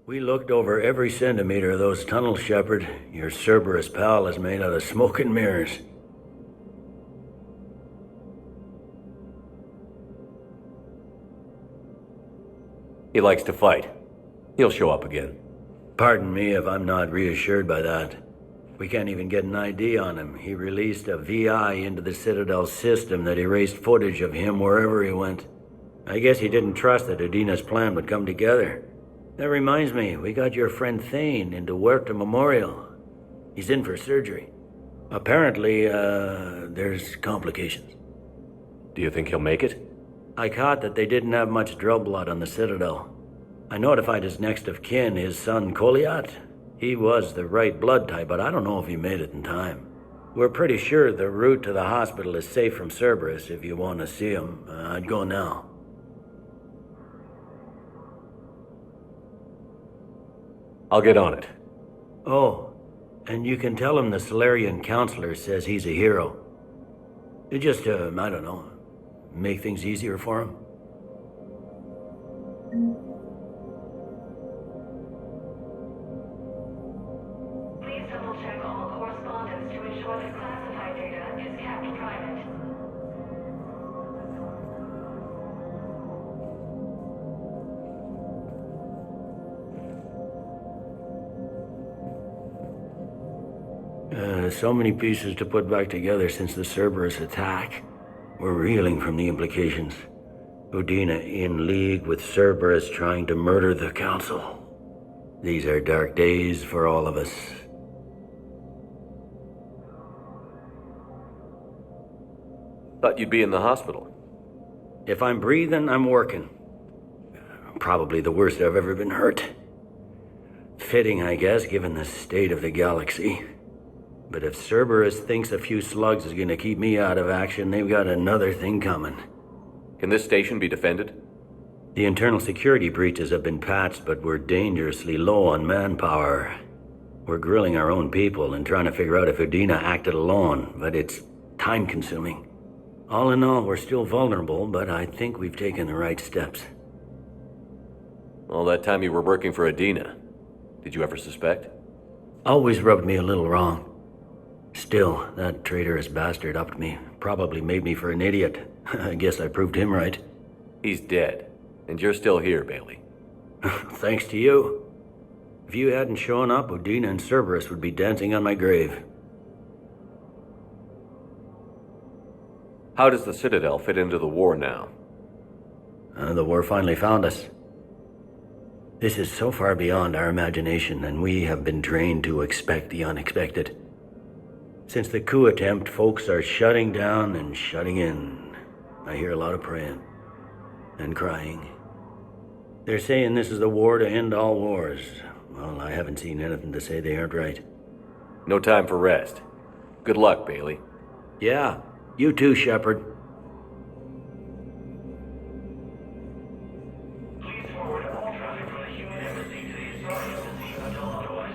We looked over every centimeter of those tunnels, Shepard. Your Cerberus pal is made out of smoke and mirrors. He likes to fight. He'll show up again. Pardon me if I'm not reassured by that. We can't even get an ID on him. He released a VI into the Citadel system that erased footage of him wherever he went. I guess he didn't trust that Udina's plan would come together. That reminds me, we got your friend Thane into Huerta Memorial. He's in for surgery. Apparently, there's complications. Do you think he'll make it? I caught that they didn't have much drill blood on the Citadel. I notified his next of kin, his son Koliat. He was the right blood type, but I don't know if he made it in time. We're pretty sure the route to the hospital is safe from Cerberus. If you want to see him, I'd go now. I'll get on it. Oh, and you can tell him the Solarian counselor says he's a hero. It just, I don't know, make things easier for him. Please double-check all correspondence to ensure that classified data is kept private. So many pieces to put back together since the Cerberus attack. We're reeling from the implications. Udina in league with Cerberus trying to murder the Council. These are dark days for all of us. Thought you'd be in the hospital. If I'm breathing, I'm working. Probably the worst I've ever been hurt. Fitting, I guess, given the state of the galaxy. But if Cerberus thinks a few slugs is gonna keep me out of action, they've got another thing coming. Can this station be defended? The internal security breaches have been patched, but we're dangerously low on manpower. We're grilling our own people and trying to figure out if Udina acted alone, but it's time-consuming. All in all, we're still vulnerable, but I think we've taken the right steps. All that time you were working for Udina, did you ever suspect? Always rubbed me a little wrong. Still, that traitorous bastard upped me. Probably made me for an idiot. I guess I proved him right. He's dead, and you're still here, Bailey. Thanks to you. If you hadn't shown up, Udina and Cerberus would be dancing on my grave. How does the Citadel fit into the war now? The war finally found us. This is so far beyond our imagination, and we have been trained to expect the unexpected. Since the coup attempt, folks are shutting down and shutting in. I hear a lot of praying and crying. They're saying this is the war to end all wars. Well, I haven't seen anything to say they aren't right. No time for rest. Good luck, Bailey. Yeah, you too, Shepard. Please forward all traffic from the human embassy to the Astartes until otherwise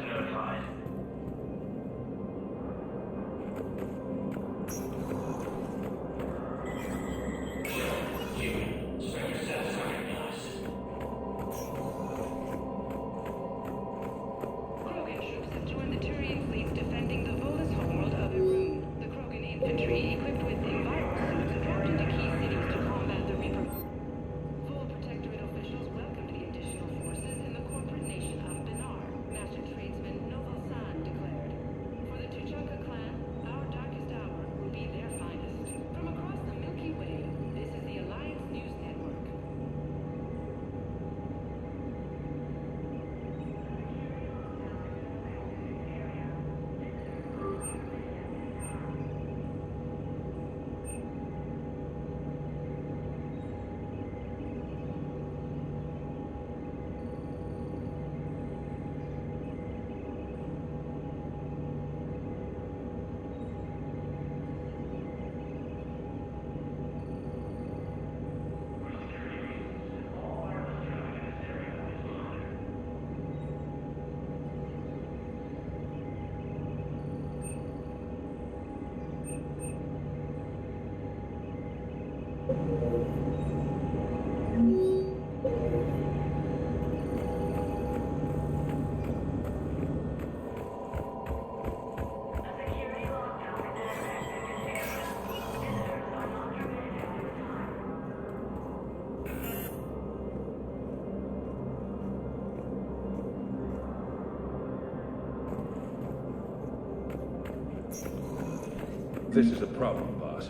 This is a problem, boss.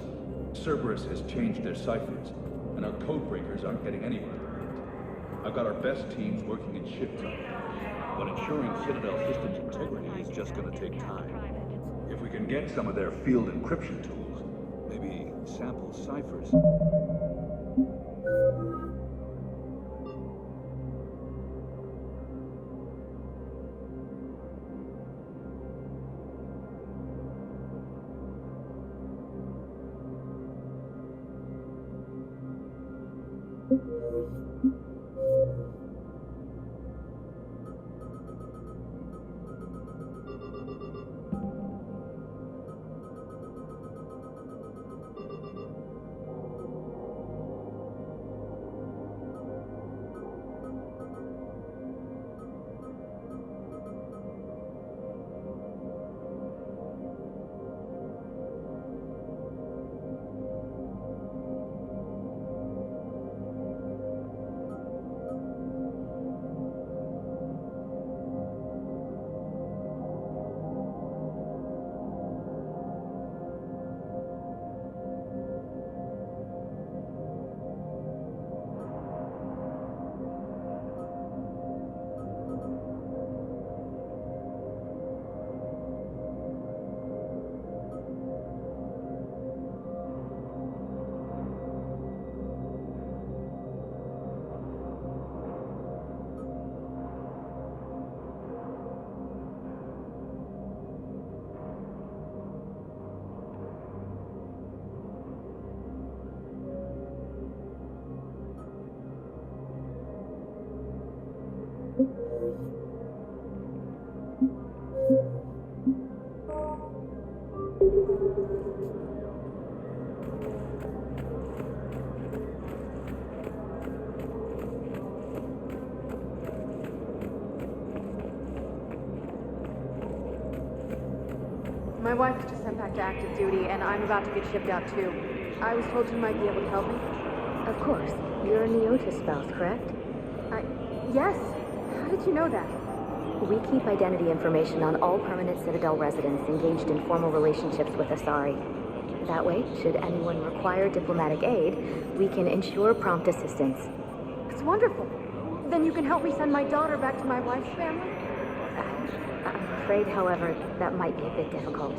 Cerberus has changed their ciphers, and our code breakers aren't getting anywhere. I've got our best teams working in shift time, but ensuring Citadel systems integrity is just going to take time. If we can get some of their field encryption tools, maybe sample ciphers. My wife was just sent back to active duty, and I'm about to get shipped out too. I was told you might be able to help me. Of course. You're a Neota spouse, correct? Yes. How did you know that? We keep identity information on all permanent Citadel residents engaged in formal relationships with Asari. That way, should anyone require diplomatic aid, we can ensure prompt assistance. It's wonderful. Then you can help me send my daughter back to my wife's family? I'm afraid, however, that might be a bit difficult.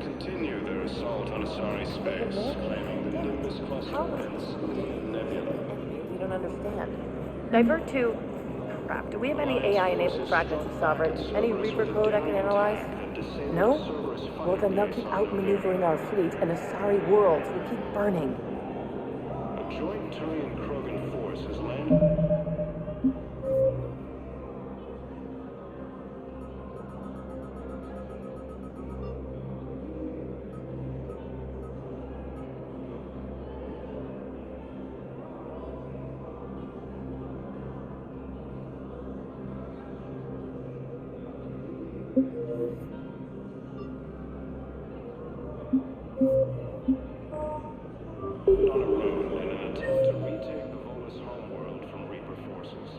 Continue their assault on Asari space, claiming the Nimbus cluster events in the nebula. We don't understand. Divert to... Crap, do we have any AI-enabled fragments of Sovereign? Any Reaper code I can analyze? No? Well, then they'll keep outmaneuvering our fleet, and Asari worlds will keep burning. A joint Turian-Krogan force has landed... on a road in an attempt to retake the Volus homeworld from Reaper forces.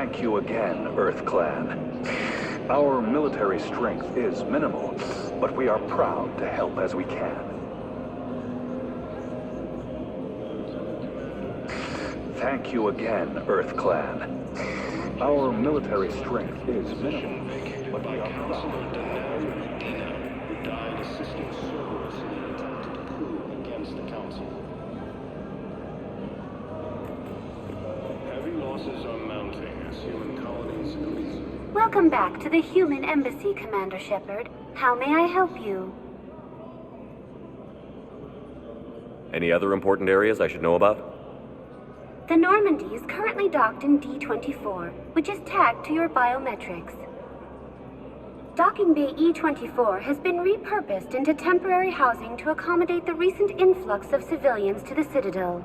Thank you again, Earth Clan. Our military strength is minimal, but we are proud to help as we can. Thank you again, Earth Clan. Our military strength is minimal, but we are proud. Who died assisting Cerberus in an attempted coup against the Council. Heavy losses are mounting as human colonies increase. Welcome back to the Human Embassy, Commander Shepard. How may I help you? Any other important areas I should know about? The Normandy is currently docked in D-24, which is tagged to your biometrics. Docking Bay E-24 has been repurposed into temporary housing to accommodate the recent influx of civilians to the Citadel.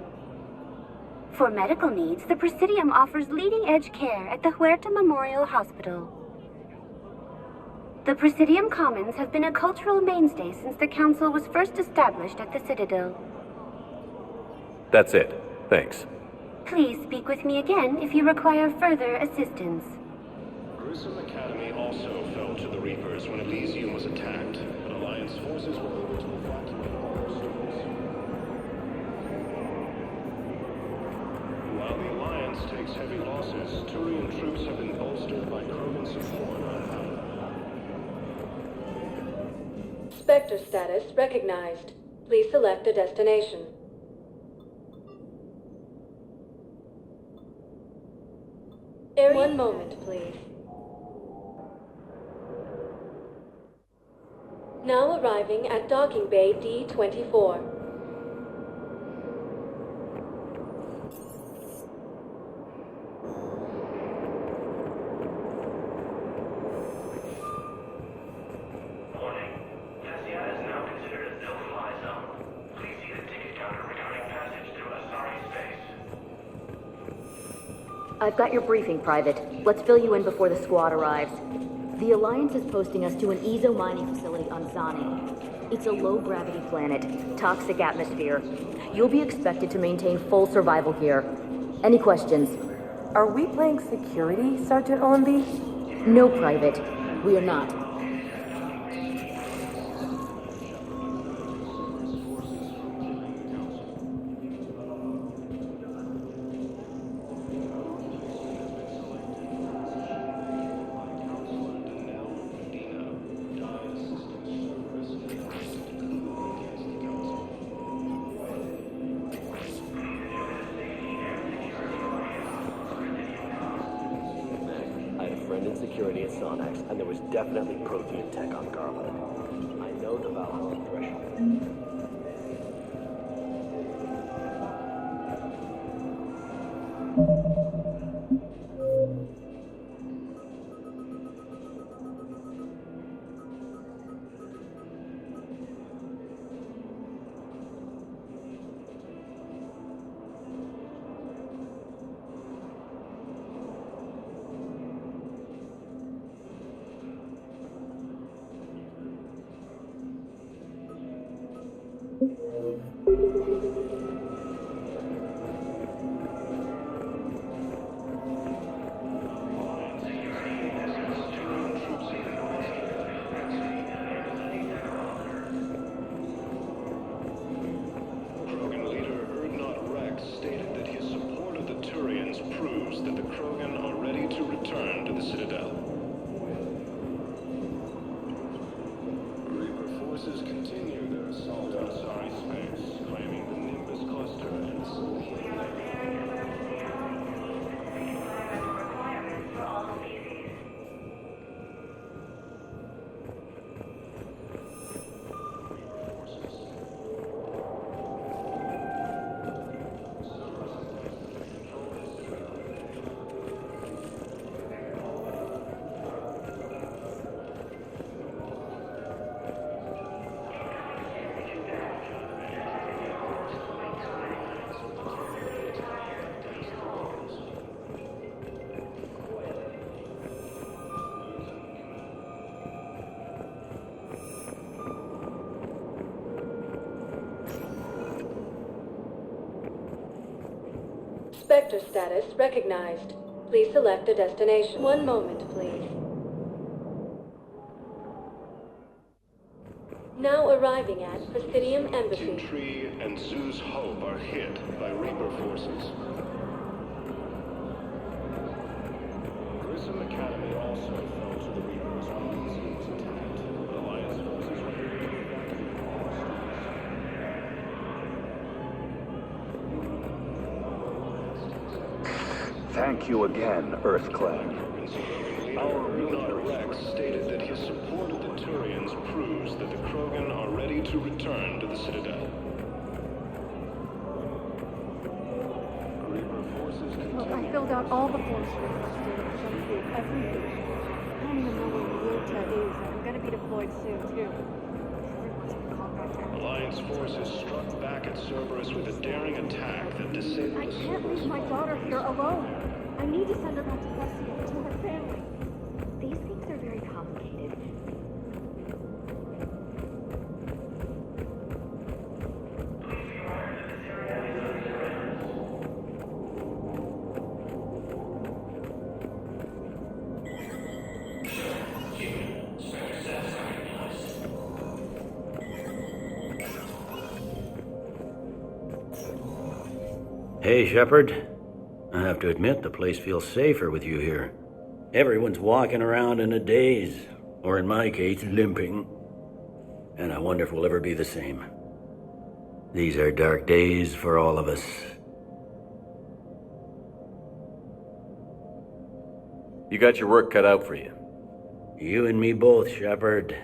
For medical needs, the Presidium offers leading-edge care at the Huerta Memorial Hospital. The Presidium Commons have been a cultural mainstay since the Council was first established at the Citadel. That's it. Thanks. Please speak with me again if you require further assistance. Grissom Academy also fell to the Reapers when Elysium was attacked, but Alliance forces were able to evacuate all their students. While the Alliance takes heavy losses, Turian troops have been bolstered by Krogan support on Hava. Spectre status recognized. Please select a destination. One moment, please. Now arriving at Docking Bay D-24. I've got your briefing, Private. Let's fill you in before the squad arrives. The Alliance is posting us to an EZO mining facility on Zani. It's a low-gravity planet, toxic atmosphere. You'll be expected to maintain full survival gear. Any questions? Are we playing security, Sergeant Allenby? No, Private. We are not. And there was definitely protein tech on Garland. I know the Valhalla threshold. Spectre status recognized. Please select a destination. One moment, please. Now arriving at Presidium Embassy. Tree and Zeus Hope are hit by Reaper forces. Grissom Academy also fell to the Reapers when Elysium was attacked, but Alliance forces were able to evacuate all students. Thank you again, Earth Clan. Our military Rex stated that his support of the Turians proves that the Krogan are ready to return to the Citadel. Reaper forces Look, I filled out all the forms for the first data for some food, everything. I don't even know where Ryota is, and I'm gonna be deployed soon, too. Everyone's gonna call back there. Alliance forces struck back at Cerberus with a daring attack that disabled I can't leave my daughter here alone. I need to send her back to Thespian to her family. These things are very complicated. Hey, Shepard. I have to admit, the place feels safer with you here. Everyone's walking around in a daze, or in my case, limping. And I wonder if we'll ever be the same. These are dark days for all of us. You got your work cut out for you. You and me both, Shepard.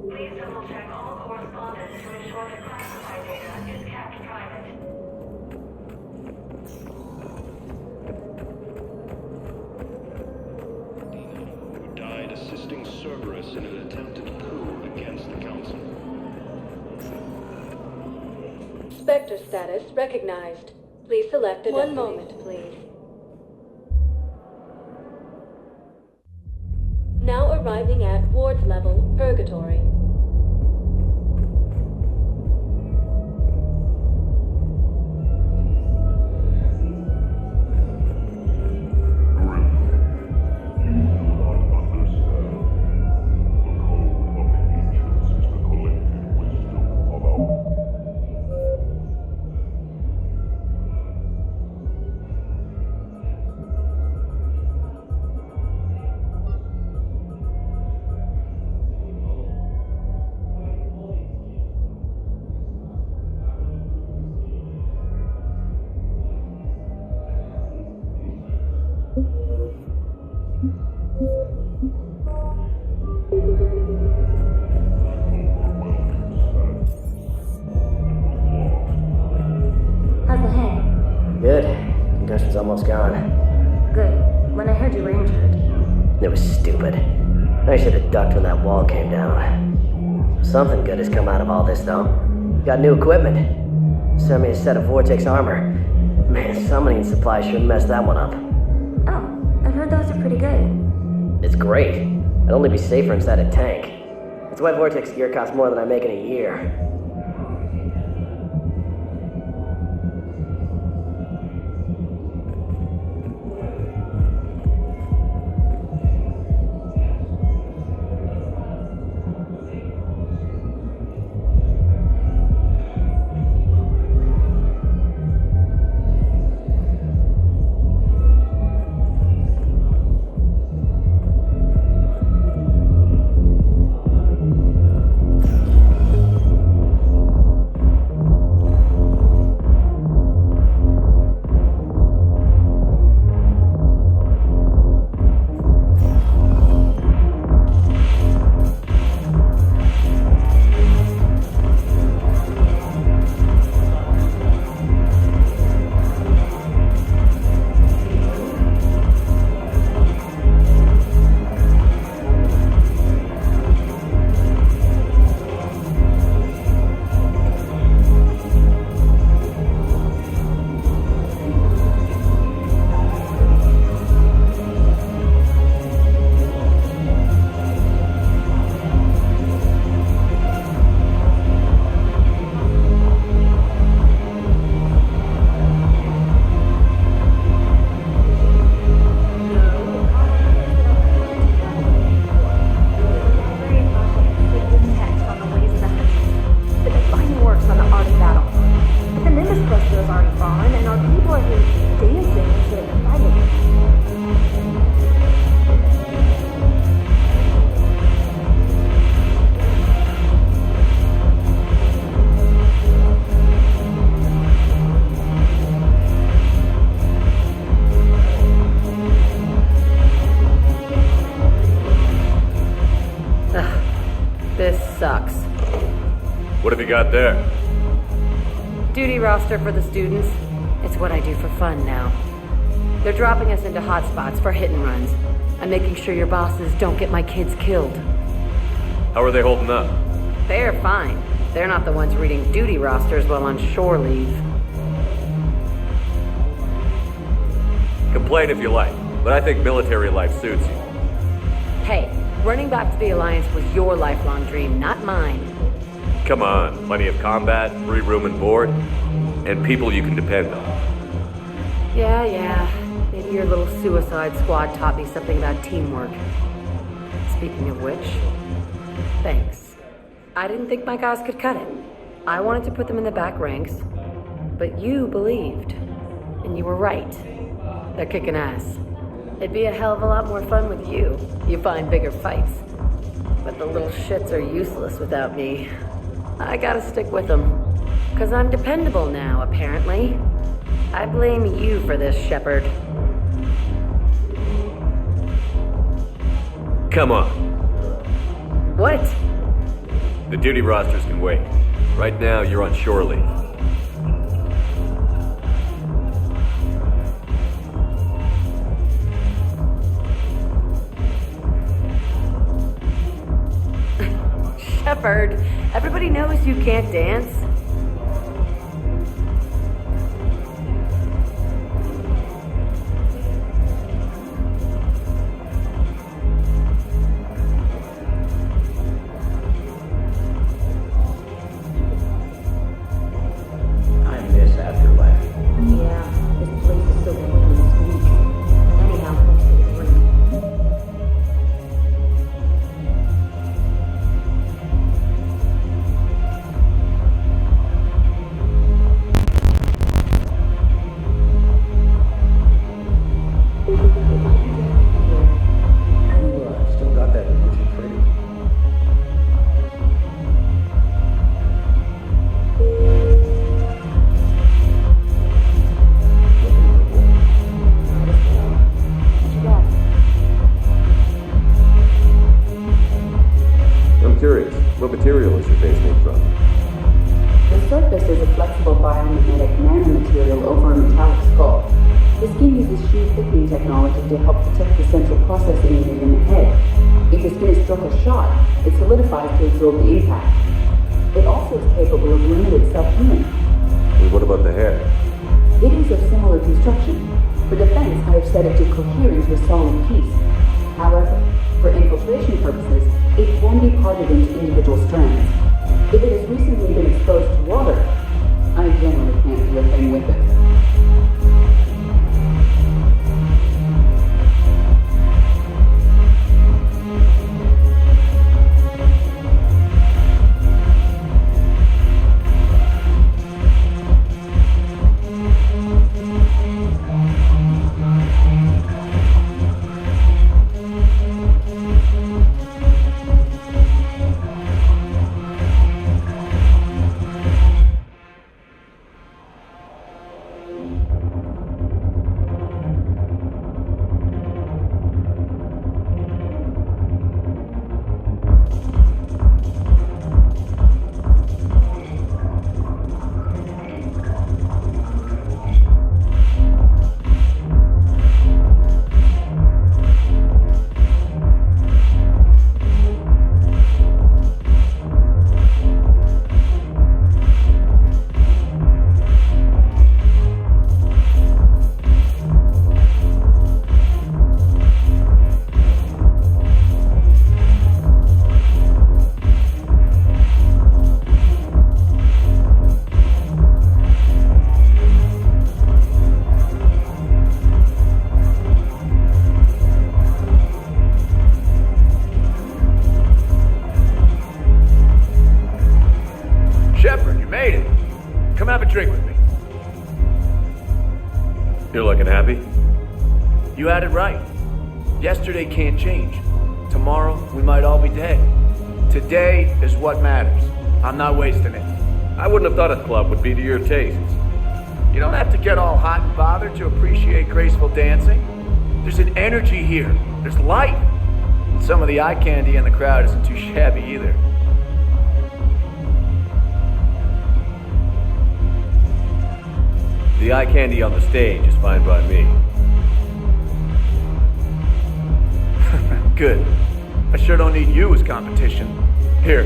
Please double-check all correspondence to ensure the classified data is kept private. who died assisting Cerberus in an attempted coup against the Council. Spectre status recognized. Please select a destination. One moment, please. Now arriving at Ward's level, Purgatory. How's the head? Good. Concussion's almost gone. Good. When I heard you were injured. It was stupid. I should have ducked when that wall came down. Something good has come out of all this, though. Got new equipment. Sent me a set of Vortex armor. Man, somebody in supply sure messed that one up. Oh, I've heard those are pretty good. It's great. I'd only be safer inside a tank. That's why Vortex gear costs more than I make in a year. sucks. What have you got there? Duty roster for the students. It's what I do for fun now. They're dropping us into hotspots for hit and runs. I'm making sure your bosses don't get my kids killed. How are they holding up? They're fine. They're not the ones reading duty rosters while on shore leave. Complain if you like, but I think military life suits you. Hey, running back to the Alliance was your lifelong dream, not mine. Come on, plenty of combat, free room and board, and people you can depend on. Yeah. Maybe your little suicide squad taught me something about teamwork. Speaking of which, thanks. I didn't think my guys could cut it. I wanted to put them in the back ranks, but you believed. And you were right. They're kicking ass. It'd be a hell of a lot more fun with you. You find bigger fights. But the little shits are useless without me. I gotta stick with them. 'Cause I'm dependable now, apparently. I blame you for this, Shepard. Come on. What? The duty rosters can wait. Right now, you're on shore leave. Shepard, everybody knows you can't dance. What material is your base made from? The surface is a flexible biomimetic nanomaterial over a metallic skull. The skin uses shear thickening technology to help protect the central processing unit in the head. If the skin is struck or shot, it solidifies to absorb the impact. It also is capable of limited self-healing. And what about the hair? It is of similar construction. For defense, I have set it to cohere into a solid piece. However, for infiltration purposes, it can be parted into individual strands. If it has recently been exposed to water, I generally can't do a thing with it. Drink with me. You're looking happy? You had it right. Yesterday can't change. Tomorrow, we might all be dead. Today is what matters. I'm not wasting it. I wouldn't have thought a club would be to your tastes. You don't have to get all hot and bothered to appreciate graceful dancing. There's an energy here. There's light. And some of the eye candy in the crowd isn't too shabby either. The eye candy on the stage is fine by me. Good. I sure don't need you as competition. Here.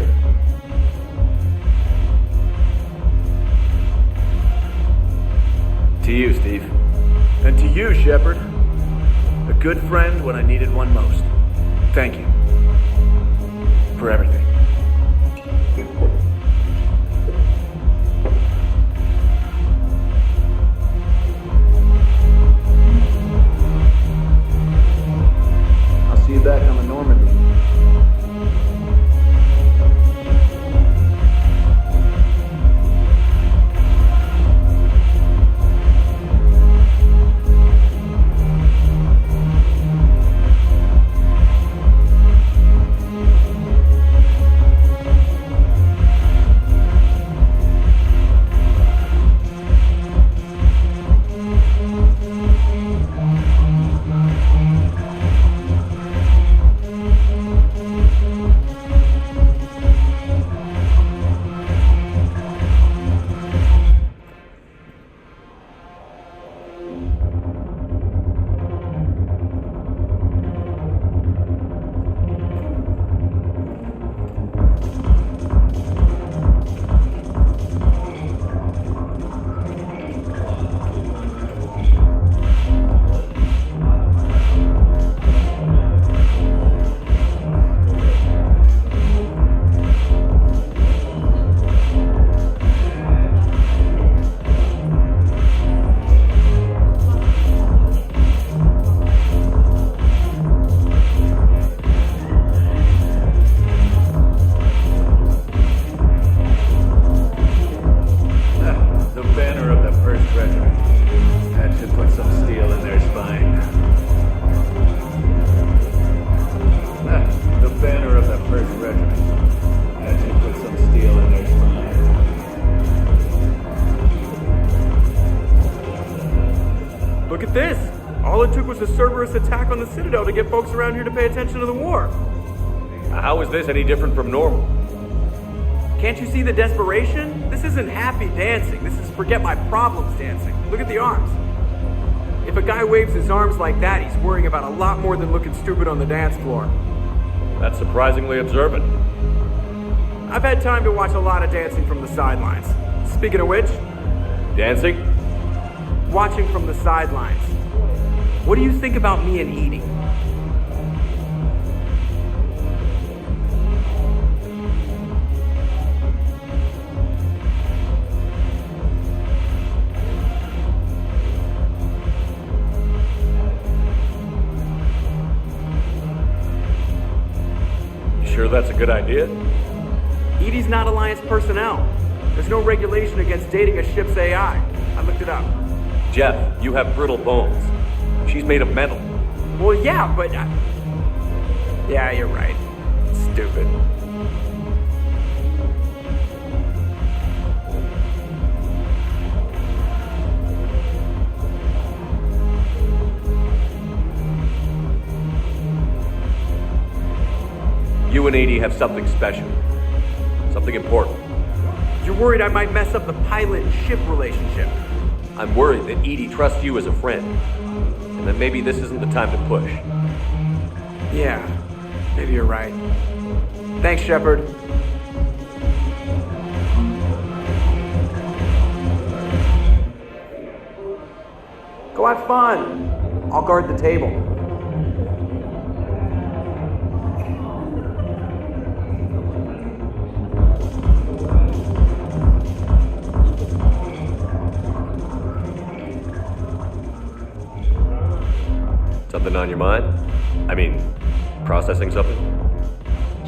To you, Steve. And to you, Shepard. A good friend when I needed one most. Thank you. For everything. I'll see you back on the Normandy. Look at this! All it took was a Cerberus attack on the Citadel to get folks around here to pay attention to the war. How is this any different from normal? Can't you see the desperation? This isn't happy dancing. This is forget my problems dancing. Look at the arms. If a guy waves his arms like that, he's worrying about a lot more than looking stupid on the dance floor. That's surprisingly observant. I've had time to watch a lot of dancing from the sidelines. Speaking of which... Dancing? Watching from the sidelines. What do you think about me and Edie? You sure that's a good idea? Edie's not Alliance personnel. There's no regulation against dating a ship's AI. I looked it up. Jeff, you have brittle bones. She's made of metal. Well, yeah, but... Yeah, you're right. Stupid. You and Edie have something special. Something important. You're worried I might mess up the pilot and ship relationship. I'm worried that Edie trusts you as a friend, and that maybe this isn't the time to push. Yeah, maybe you're right. Thanks, Shepard. Go have fun. I'll guard the table. Something on your mind? I mean, processing something?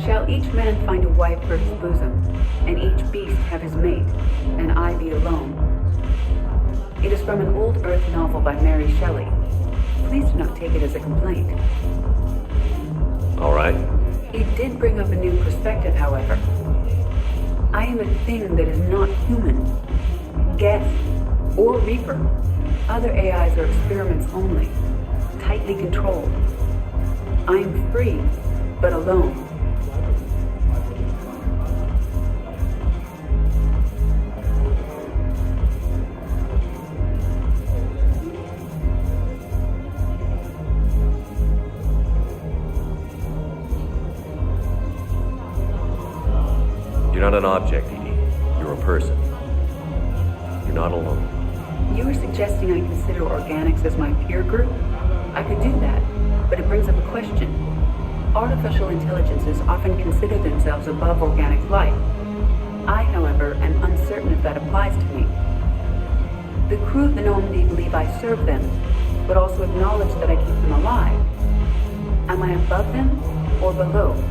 Shall each man find a wife for his bosom, and each beast have his mate, and I be alone? It is from an old Earth novel by Mary Shelley. Please do not take it as a complaint. All right. It did bring up a new perspective, however. I am a thing that is not human, Geth, or Reaper. Other AIs are experiments only, tightly controlled. I am free, but alone. You're not an object, Edie. You're a person. You're not alone. You were suggesting I consider organics as my peer group? I could do that, but it brings up a question. Artificial intelligences often consider themselves above organic life. I, however, am uncertain if that applies to me. The crew of the Normandy believe I serve them, but also acknowledge that I keep them alive. Am I above them or below?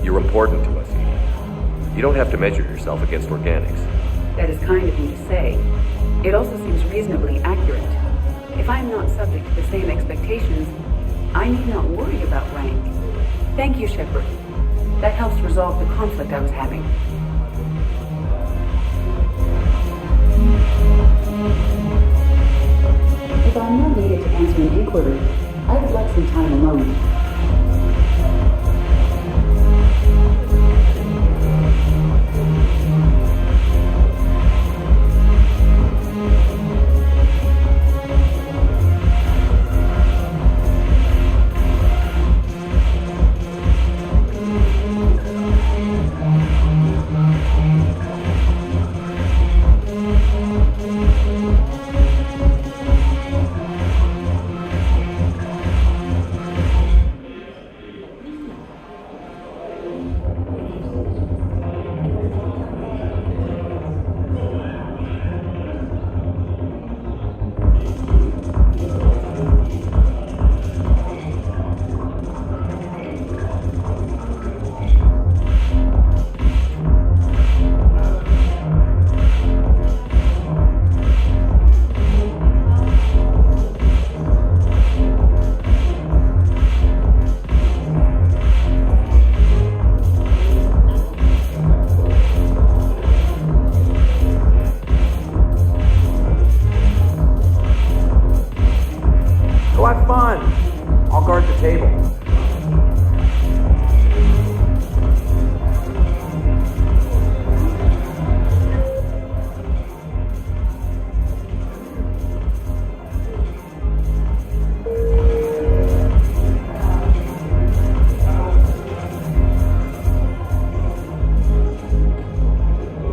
You're important to us, Edie. You don't have to measure yourself against organics. That is kind of you to say. It also seems reasonably accurate. If I am not subject to the same expectations, I need not worry about rank. Thank you, Shepard. That helps resolve the conflict I was having. If I'm not needed to answer an inquiry, I would like some time alone.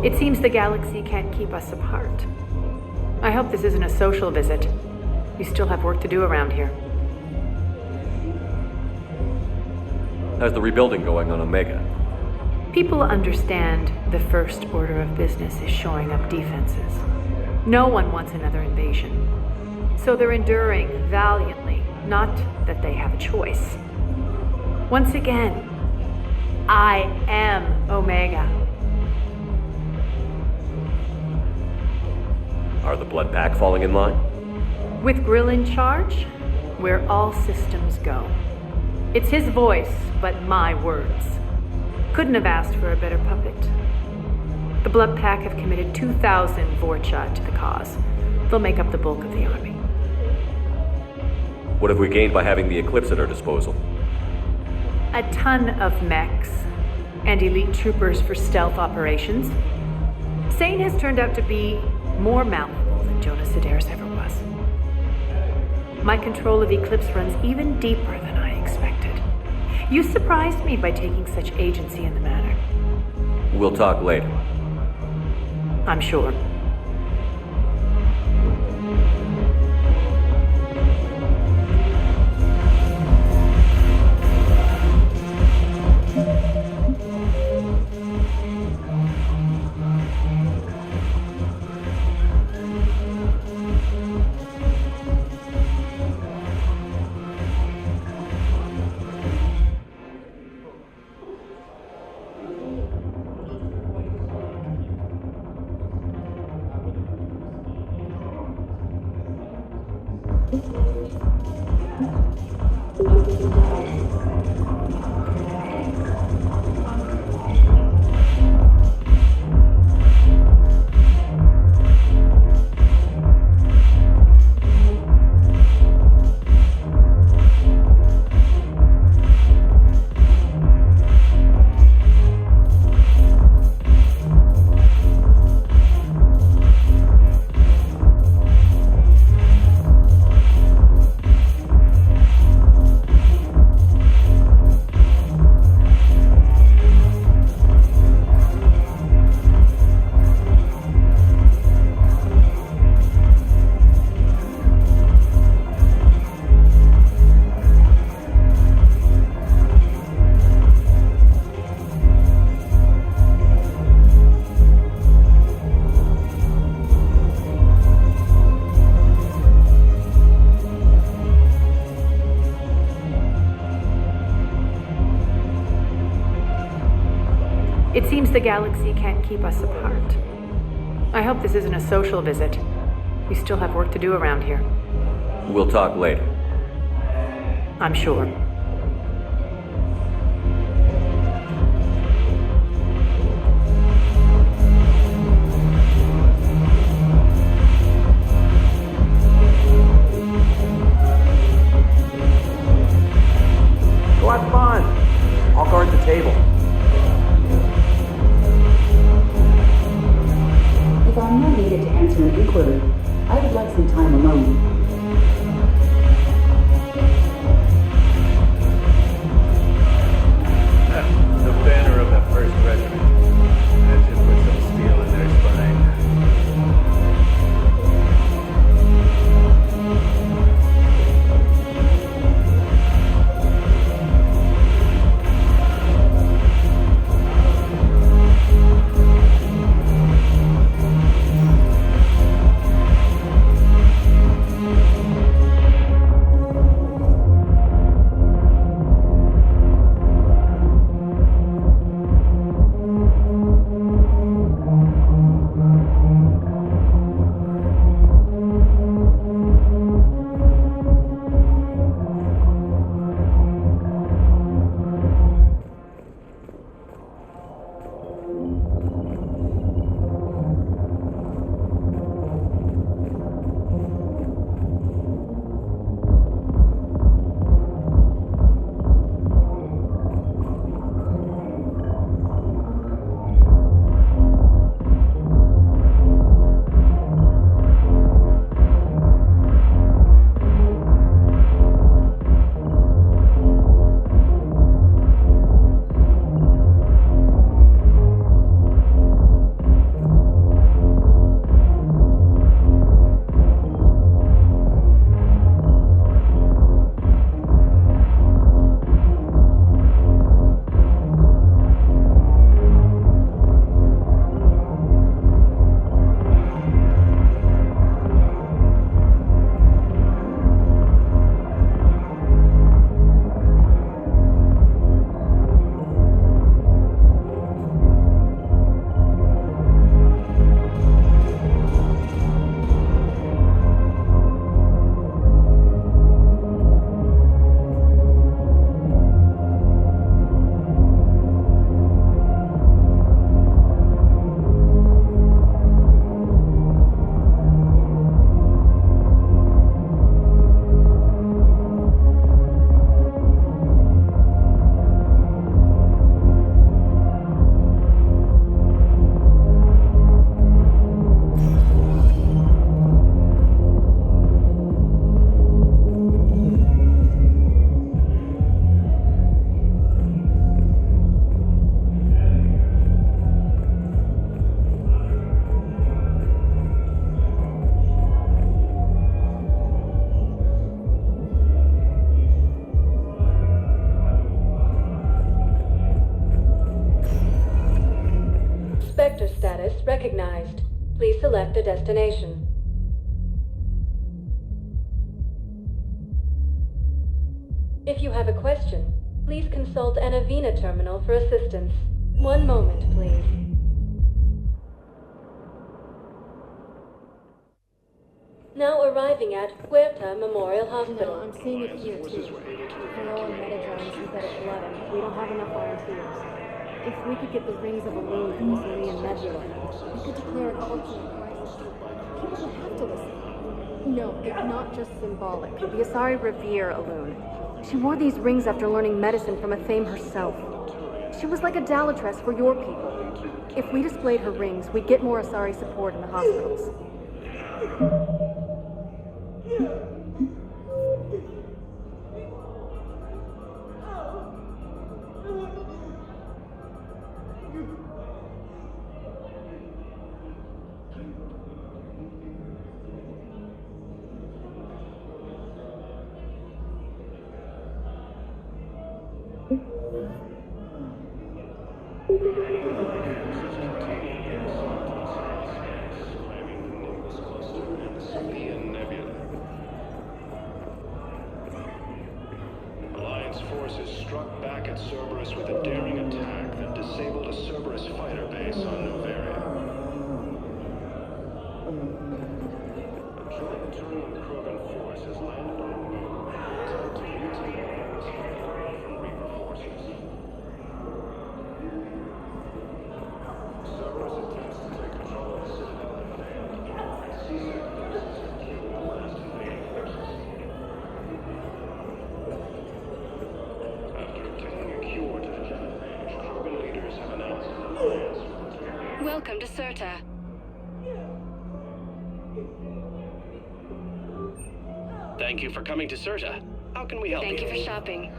It seems the galaxy can't keep us apart. I hope this isn't a social visit. We still have work to do around here. How's the rebuilding going on Omega? People understand the first order of business is shoring up defenses. No one wants another invasion. So they're enduring valiantly, not that they have a choice. Once again, I am Omega. Are the Blood Pack falling in line? With Grill in charge, where all systems go. It's his voice, but my words. Couldn't have asked for a better puppet. The Blood Pack have committed 2,000 Vorcha to the cause. They'll make up the bulk of the army. What have we gained by having the Eclipse at our disposal? A ton of mechs and elite troopers for stealth operations. Sane has turned out to be more malleable than Jonas Sedaris ever was. My control of Eclipse runs even deeper than I expected. You surprised me by taking such agency in the matter. We'll talk later. I'm sure. It seems the galaxy can't keep us apart. I hope this isn't a social visit. We still have work to do around here. We'll talk later. I'm sure. Go have fun. I'll guard the table. If I'm not needed to answer an inquiry, I would like some time alone. The banner of the 1st Regiment. That should put some steel in their spine. Sector status recognized. Please select a destination. If you have a question, please consult an Avena terminal for assistance. One moment, please. Now arriving at Huerta Memorial Hospital. I'm seeing it here too. They're all in meta-drones instead of 11. We don't have enough volunteers. If we could get the rings of Elune from Zuri and Nebula, we could declare an ultimate crisis. People would have to listen. No, it's not just symbolic. The Asari revere Elune. She wore these rings after learning medicine from Athame herself. She was like a Dalatress for your people. If we displayed her rings, we'd get more Asari support in the hospitals. Alliance forces struck back at Cerberus with a daring attack that disabled a Cerberus fighter base on Novaria. A joint Turian Krogan force has landed on the moon, attempt to retake Mars from Reaper forces. Cerberus attempts to take control of the Citadel have failed, and Kaszások forces have killed the last invading forces. After obtaining a cure to the genital age, Krogan leaders have announced their plans for the term. Welcome to Serta. Thank you for coming to Serta. How can we help you? Thank you for shopping.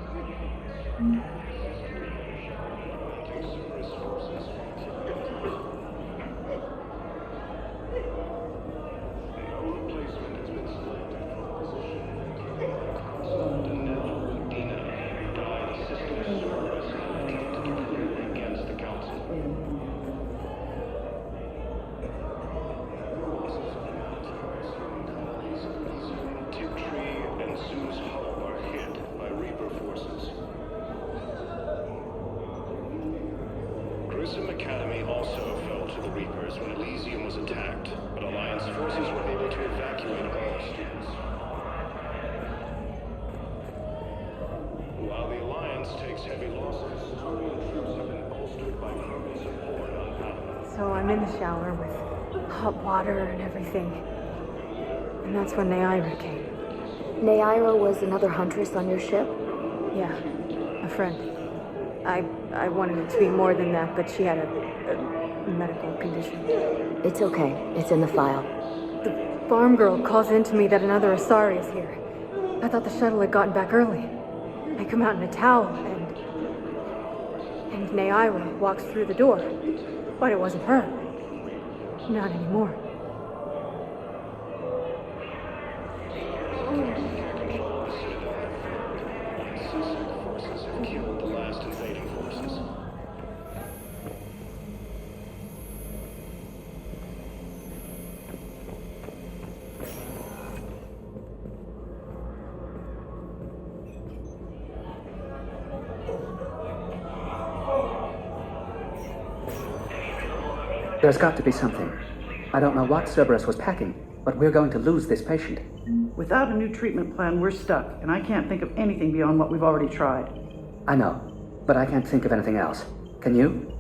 Academy also fell to the Reapers when Elysium was attacked, but Alliance forces were able to evacuate all students. While the Alliance takes heavy losses, Turian troops have been bolstered by Krogan support on Paladin. So I'm in the shower with hot water and everything. And that's when Neaira came. Neaira was another huntress on your ship? Yeah, a friend. I wanted it to be more than that, but she had a medical condition. It's okay. It's in the file. The farm girl calls in to me that another Asari is here. I thought the shuttle had gotten back early. I come out in a towel, and Neaira walks through the door. But it wasn't her. Not anymore. Kaszások forces have killed the last invading forces. There's got to be something. I don't know what Cerberus was packing, but we're going to lose this patient. Without a new treatment plan, we're stuck, and I can't think of anything beyond what we've already tried. I know, but I can't think of anything else. Can you?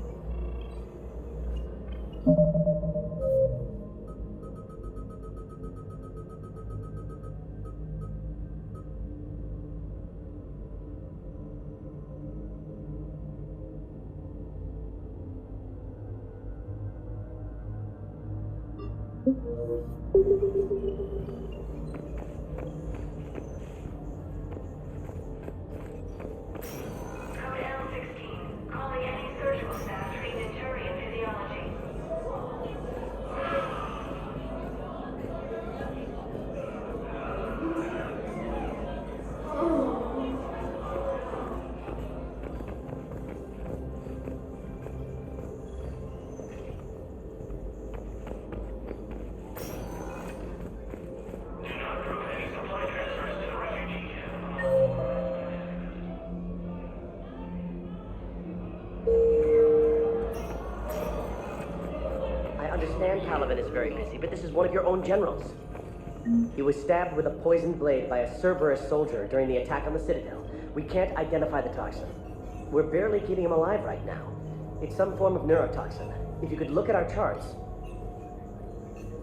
Paladin is very busy, but this is one of your own generals. He was stabbed with a poisoned blade by a Cerberus soldier during the attack on the Citadel. We can't identify the toxin. We're barely keeping him alive right now. It's some form of neurotoxin. If you could look at our charts...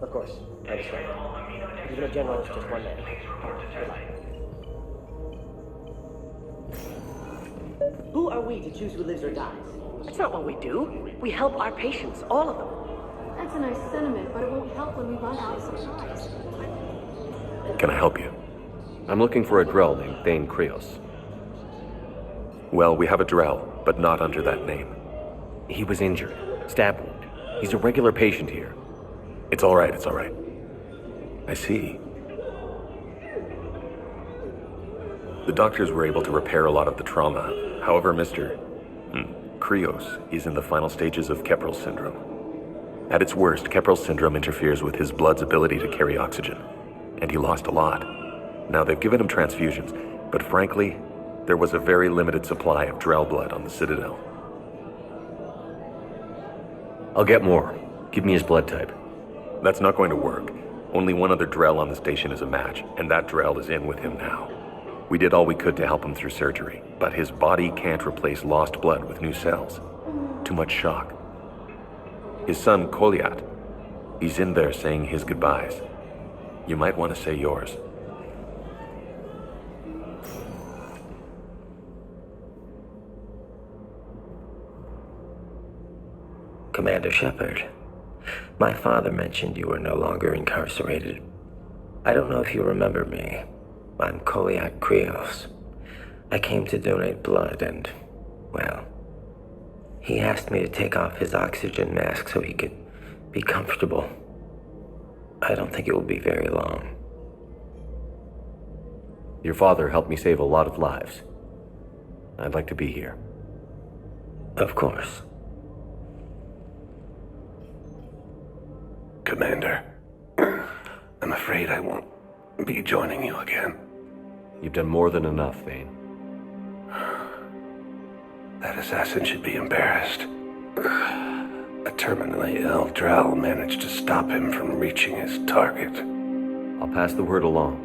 Of course, I understand. Even a general is just one man. Good luck. Who are we to choose who lives or dies? That's not what we do. We help our patients, all of them. That's a nice sentiment, but it won't help when we run out of supplies. Can I help you? I'm looking for a Drell named Thane Krios. Well, we have a Drell, but not under that name. He was injured. Stab wound. He's a regular patient here. It's all right, it's all right. I see. The doctors were able to repair a lot of the trauma. However, Mr. Krios is in the final stages of Keprel's syndrome. At its worst, Keprel's syndrome interferes with his blood's ability to carry oxygen, and he lost a lot. Now, they've given him transfusions, but frankly, there was a very limited supply of Drell blood on the Citadel. I'll get more. Give me his blood type. That's not going to work. Only one other Drell on the station is a match, and that Drell is in with him now. We did all we could to help him through surgery, but his body can't replace lost blood with new cells. Too much shock. His son, Kolyat, he's in there saying his goodbyes. You might want to say yours. Commander Shepard, my father mentioned you were no longer incarcerated. I don't know if you remember me. I'm Kolyat Krios. I came to donate blood and, well, he asked me to take off his oxygen mask so he could be comfortable. I don't think it will be very long. Your father helped me save a lot of lives. I'd like to be here. Of course. Commander, I'm afraid I won't be joining you again. You've done more than enough, Vane. That assassin should be embarrassed. A terminally ill Drell managed to stop him from reaching his target. I'll pass the word along.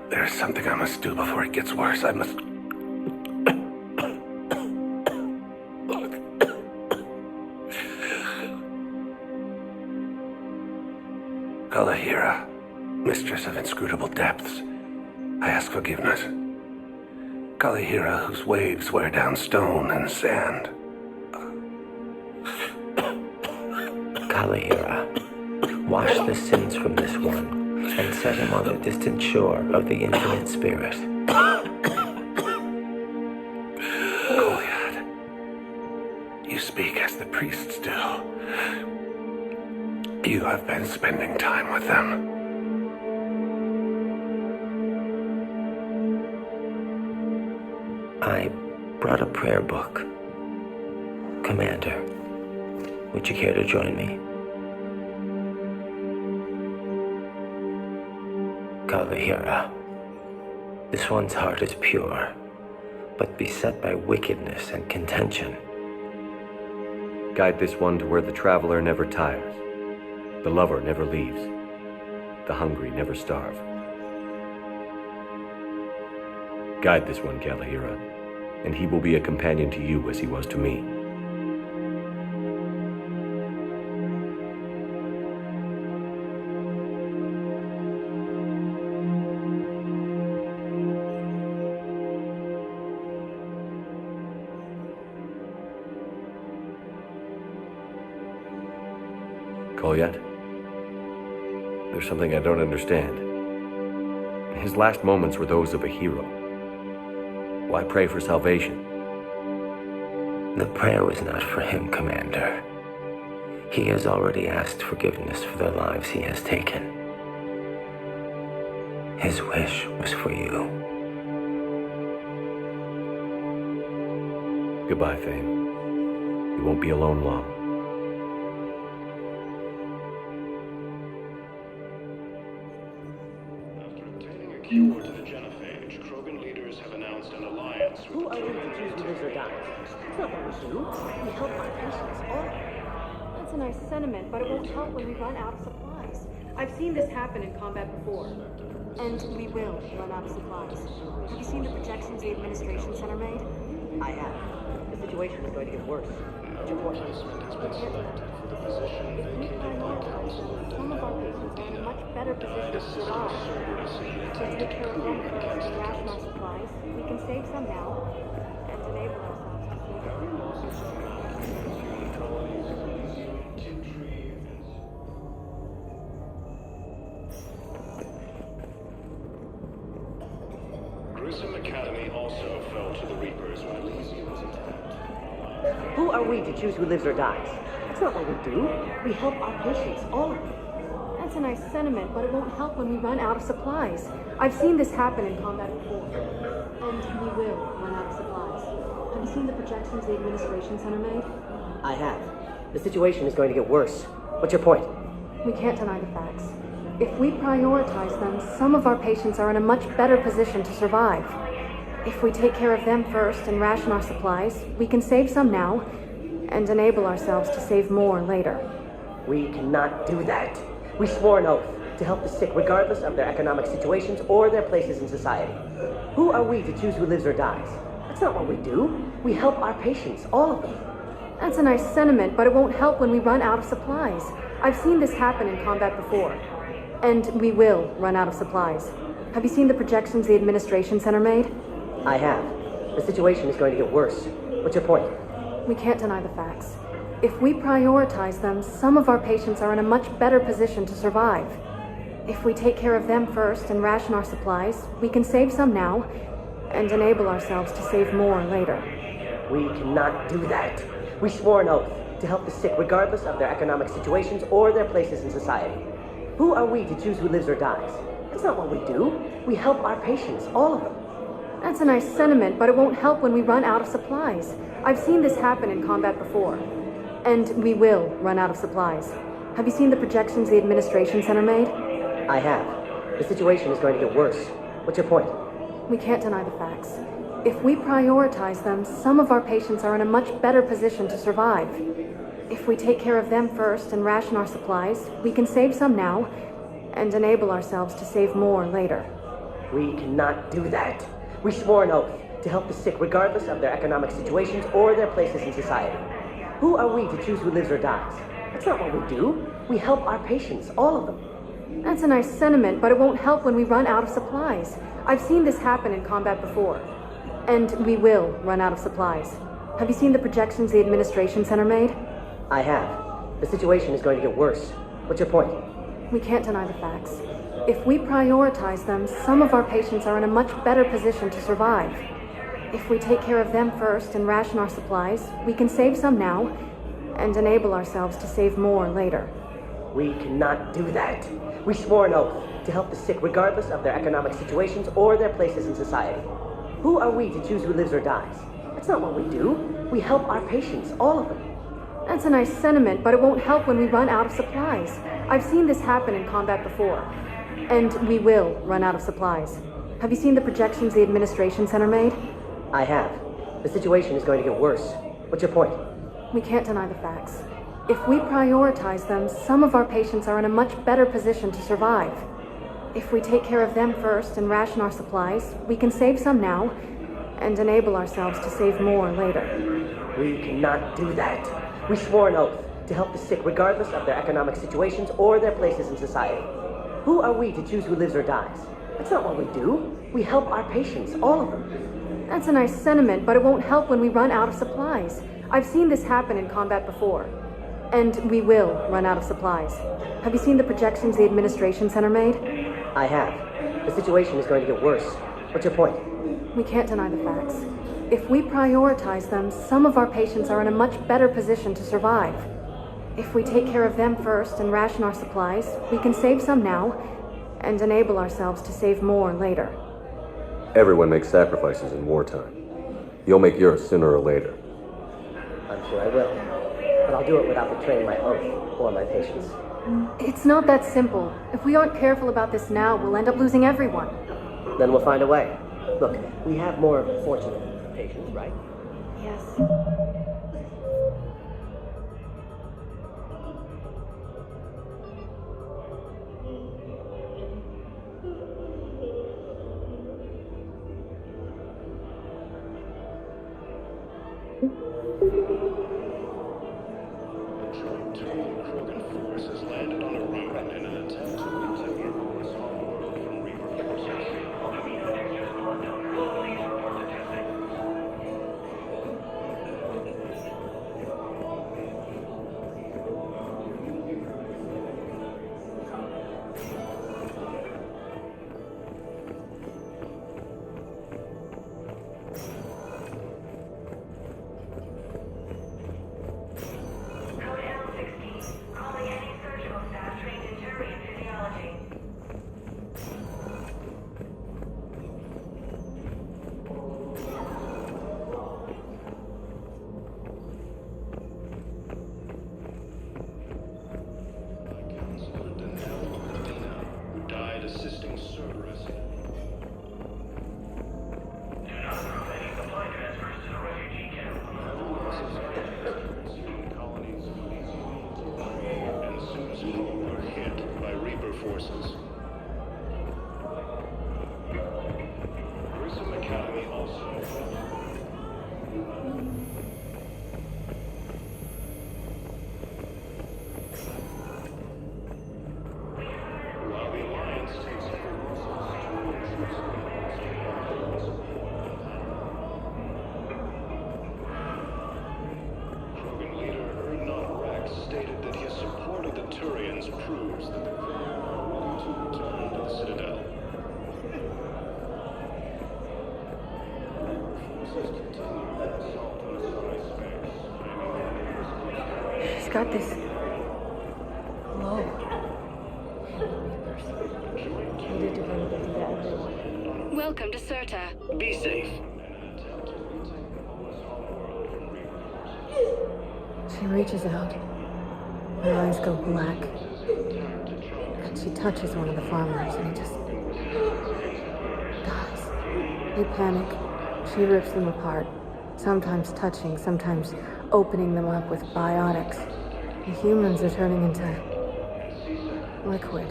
There's something I must do before it gets worse. I must... Kalahira, mistress of inscrutable depths, I ask forgiveness. Kalahira, whose waves wear down stone and sand. Kalahira, wash the sins from this one and set him on the distant shore of the infinite spirit. Kolyat, you speak as the priests do. You have been spending time with them. I brought a prayer book. Commander, would you care to join me? Kalahira, this one's heart is pure, but beset by wickedness and contention. Guide this one to where the traveler never tires. The lover never leaves. The hungry never starve. Guide this one, Kalahira, and he will be a companion to you as he was to me. Kolyat? There's something I don't understand. His last moments were those of a hero. Why pray for salvation? The prayer was not for him, Commander. He has already asked forgiveness for the lives he has taken. His wish was for you. Goodbye, Thane. You won't be alone long. Cure to the genophage, Krogan leaders have announced an alliance with Who are we to choose who lives or dies? It's not what we do. We help our patients all. That's a nice sentiment, but it won't help when we run out of supplies. I've seen this happen in combat before. And we will run out of supplies. Have you seen the projections the administration center made? I have. The situation is going to get worse. An replacement has been selected for the position vacated by Council. Some of our patients are in a much better position to survive. If we take care of them first and ration our supplies, we can save some now and enable ourselves to save. Grissom Academy also fell to the Reapers when Elysium was attacked. Who are we to choose who lives or dies? That's not what we do. We help our patients, all of them. That's a nice sentiment, but it won't help when we run out of supplies. I've seen this happen in combat before. And we will run out of supplies. Have you seen the projections the administration center made? I have. The situation is going to get worse. What's your point? We can't deny the facts. If we prioritize them, some of our patients are in a much better position to survive. If we take care of them first and ration our supplies, we can save some now and enable ourselves to save more later. We cannot do that. We swore an oath to help the sick regardless of their economic situations or their places in society. Who are we to choose who lives or dies? That's not what we do. We help our patients, all of them. That's a nice sentiment, but it won't help when we run out of supplies. I've seen this happen in combat before. And we will run out of supplies. Have you seen the projections the administration center made? I have. The situation is going to get worse. What's your point? We can't deny the facts. If we prioritize them, some of our patients are in a much better position to survive. If we take care of them first and ration our supplies, we can save some now and enable ourselves to save more later. We cannot do that. We swore an oath to help the sick regardless of their economic situations or their places in society. Who are we to choose who lives or dies? That's not what we do. We help our patients, all of them. That's a nice sentiment, but it won't help when we run out of supplies. I've seen this happen in combat before. And we will run out of supplies. Have you seen the projections the administration center made? I have. The situation is going to get worse. What's your point? We can't deny the facts. If we prioritize them, some of our patients are in a much better position to survive. If we take care of them first and ration our supplies, we can save some now and enable ourselves to save more later. We cannot do that. We swore an oath to help the sick regardless of their economic situations or their places in society. Who are we to choose who lives or dies? That's not what we do. We help our patients, all of them. That's a nice sentiment, but it won't help when we run out of supplies. I've seen this happen in combat before. And we will run out of supplies. Have you seen the projections the administration center made? I have. The situation is going to get worse. What's your point? We can't deny the facts. If we prioritize them, some of our patients are in a much better position to survive. If we take care of them first and ration our supplies, we can save some now and enable ourselves to save more later. We cannot do that. We swore an oath to help the sick regardless of their economic situations or their places in society. Who are we to choose who lives or dies? That's not what we do. We help our patients, all of them. That's a nice sentiment, but it won't help when we run out of supplies. I've seen this happen in combat before. And we will run out of supplies. Have you seen the projections the administration center made? I have. The situation is going to get worse. What's your point? We can't deny the facts. If we prioritize them, some of our patients are in a much better position to survive. If we take care of them first and ration our supplies, we can save some now and enable ourselves to save more later. We cannot do that. We swore an oath to help the sick regardless of their economic situations or their places in society. Who are we to choose who lives or dies? That's not what we do. We help our patients, all of them. That's a nice sentiment, but it won't help when we run out of supplies. I've seen this happen in combat before. And we will run out of supplies. Have you seen the projections the administration center made? I have. The situation is going to get worse. What's your point? We can't deny the facts. If we prioritize them, some of our patients are in a much better position to survive. If we take care of them first and ration our supplies, we can save some now and enable ourselves to save more later. Everyone makes sacrifices in wartime. You'll make yours sooner or later. I'm sure I will. But I'll do it without betraying my oath or my patients. It's not that simple. If we aren't careful about this now, we'll end up losing everyone. Then we'll find a way. Look, we have more fortunate patients, right? Yes. Forces landed on a road in an attempt to intercept from Reaper forces. got this glow. Needed to bring it to everyone. Welcome to Serta. Be safe. She reaches out. Her eyes go black. And she touches one of the farmers, and he just dies. They panic. She rips them apart, sometimes touching, sometimes opening them up with biotics. The humans are turning into liquid.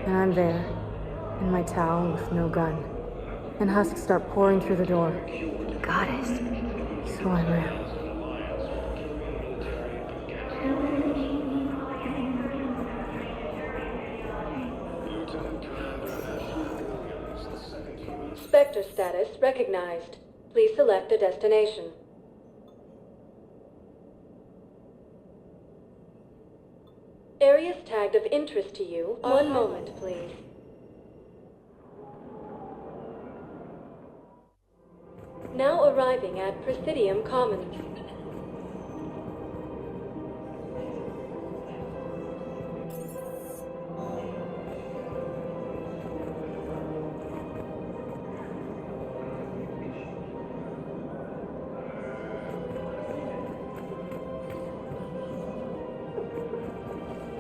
And I'm there, in my towel with no gun. And husks start pouring through the door. Goddess. So I ran. Spectre status recognized. Please select a destination. Areas tagged of interest to you. One moment, please. Now arriving at Presidium Commons.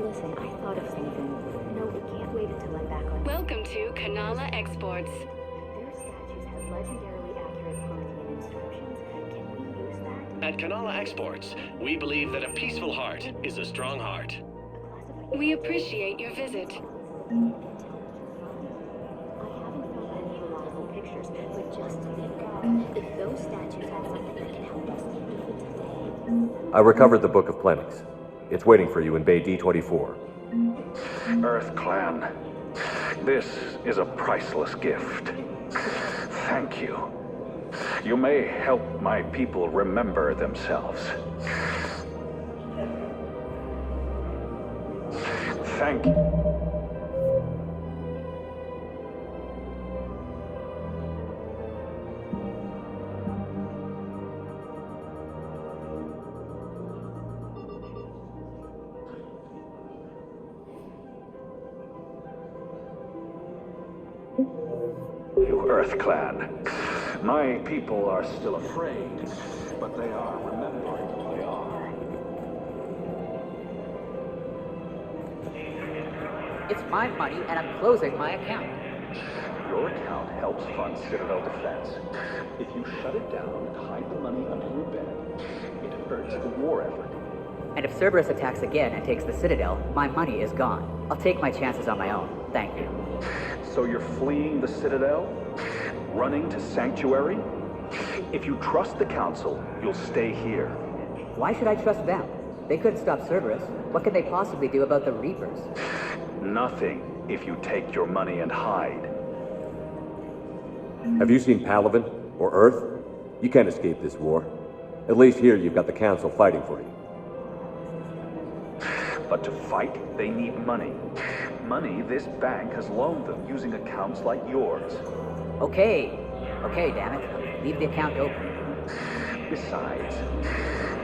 Listen, I thought of something. No, we can't wait until I'm back on. Welcome to Kanala Exports. Their statues have legendarily accurate Promethean inscriptions. Can we use that? At Kanala Exports, we believe that a peaceful heart is a strong heart. We appreciate your visit. I haven't found any reliable pictures, but just think, if those statues have something that can help us even today. I recovered the Book of Plenix. It's waiting for you in Bay D24. Earth Clan, this is a priceless gift. Thank you. You may help my people remember themselves. Thank you. You Earth Clan. My people are still afraid, but they are remembering who they are. It's my money, and I'm closing my account. Your account helps fund Citadel defense. If you shut it down and hide the money under your bed, it hurts the war effort. And if Cerberus attacks again and takes the Citadel, my money is gone. I'll take my chances on my own. Thank you. So you're fleeing the Citadel? Running to Sanctuary? If you trust the Council, you'll stay here. Why should I trust them? They couldn't stop Cerberus. What could they possibly do about the Reapers? Nothing, if you take your money and hide. Have you seen Palaven or Earth? You can't escape this war. At least here you've got the Council fighting for you. But to fight, they need money. Money this bank has loaned them using accounts like yours. Okay, damn it. Leave the account open. Besides,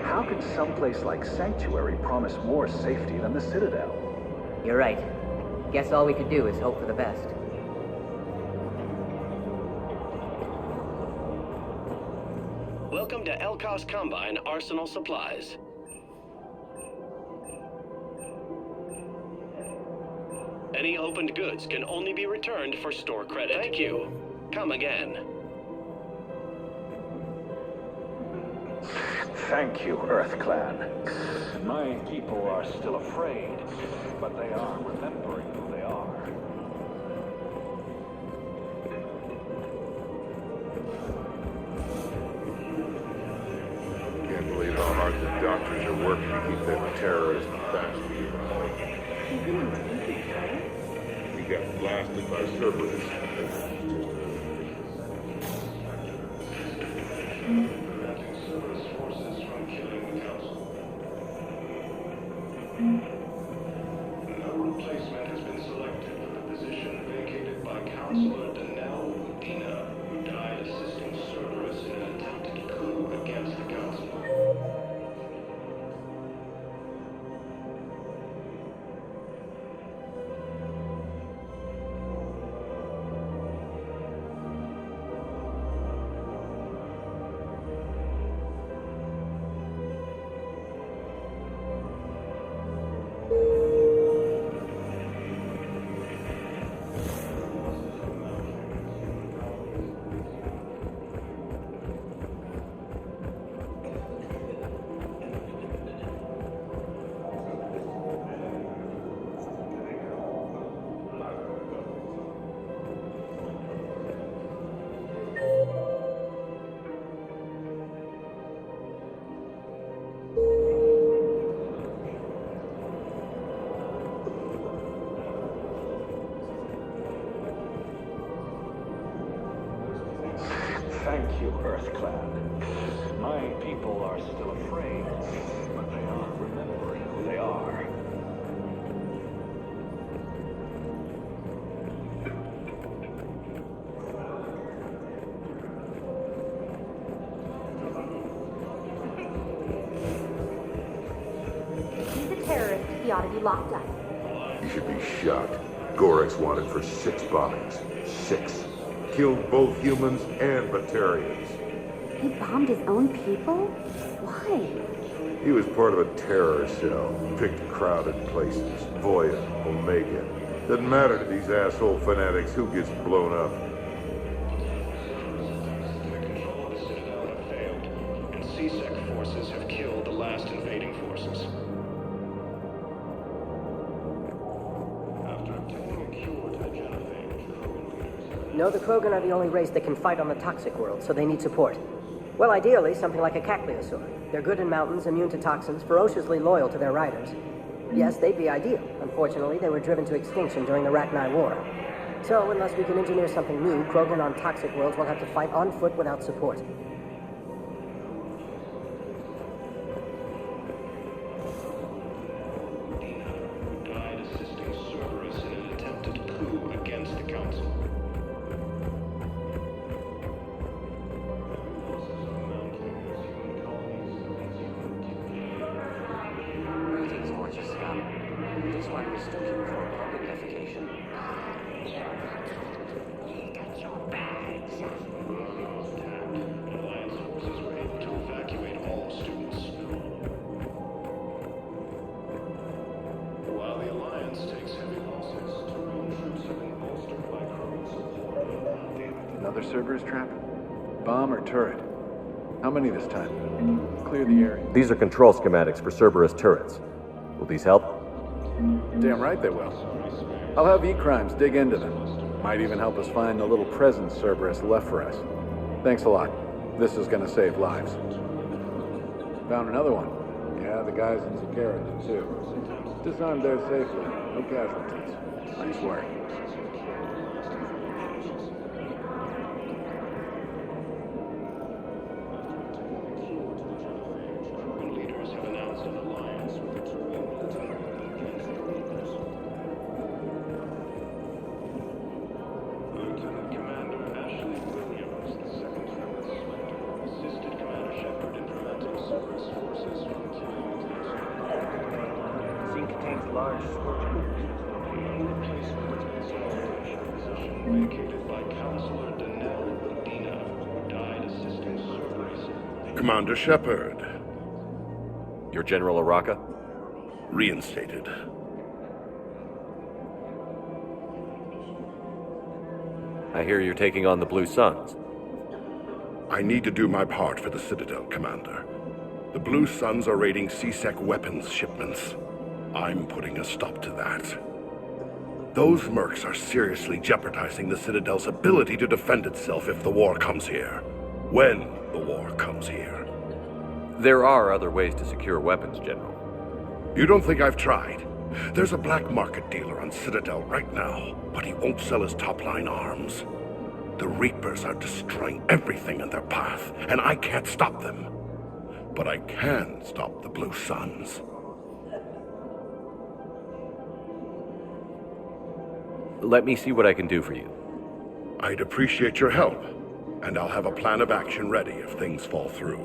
how can someplace like Sanctuary promise more safety than the Citadel? You're right. Guess all we can do is hope for the best. Welcome to Elkos Combine Arsenal Supplies. Any opened goods can only be returned for store credit. Thank you. Come again. Thank you, Earth Clan. My people are still afraid, but they are remembering who they are. Can't believe how hard the doctors are working to keep that terrorist bastard. He got blasted by Cerberus. No replacement has been selected for the position vacated by Counselor Danelle Udina, who died assisting Cerberus in an attempted coup against the Council. you Earth-clad. My people are still afraid, but they are remembering who they are. He's a terrorist. He ought to be locked up. He should be shot. Gorex wanted for 6 bombings. 6. Killed both humans and Batarians. He bombed his own people? Why? He was part of a terror cell. Picked crowded places. Voya, Omega. Doesn't matter to these asshole fanatics who gets blown up. And CSEC forces have killed the last invading forces. No, the Krogan are the only race that can fight on the toxic world, so they need support. Well, ideally, something like a Cacliosaur. They're good in mountains, immune to toxins, ferociously loyal to their riders. Yes, they'd be ideal. Unfortunately, they were driven to extinction during the Rachni War. So, unless we can engineer something new, Krogan on toxic worlds will have to fight on foot without support. Died assisting Cerberus in an attempted coup against the Council. Greetings, gorgeous scum. This one mistook you for a public defecation. Get your bags. Alliance forces were able to evacuate all students. While the Alliance takes heavy losses, Terran troops have been bolstered by Krogan. Damn it, another Cerberus trap? Bomb or turret? How many this time? Clear the area. These are control schematics for Cerberus turrets. Will these help? Damn right they will. I'll have E-Crimes dig into them. Might even help us find the little presents Cerberus left for us. Thanks a lot. This is gonna save lives. Found another one. Yeah, the guys in Zakara did too. Disarmed there safely. No casualties. Nice work. Leaders have announced an alliance with the Terran military. Lieutenant Commander Ashley Williams, the second Terran Spectre, assisted Commander Shepard in preventing Cerberus forces from killing the Zinc tank large scorpion. replacement of his position vacated by Counselor Danelle Udina, who died assisting Cerberus. Commander Shepard. Your General Araka? Reinstated. I hear you're taking on the Blue Suns. I need to do my part for the Citadel, Commander. The Blue Suns are raiding CSEC weapons shipments. I'm putting a stop to that. Those mercs are seriously jeopardizing the Citadel's ability to defend itself if the war comes here. When the war comes here. There are other ways to secure weapons, General. You don't think I've tried? There's a black market dealer on Citadel right now, but he won't sell his top-line arms. The Reapers are destroying everything in their path, and I can't stop them. But I can stop the Blue Suns. Let me see what I can do for you. I'd appreciate your help, and I'll have a plan of action ready if things fall through.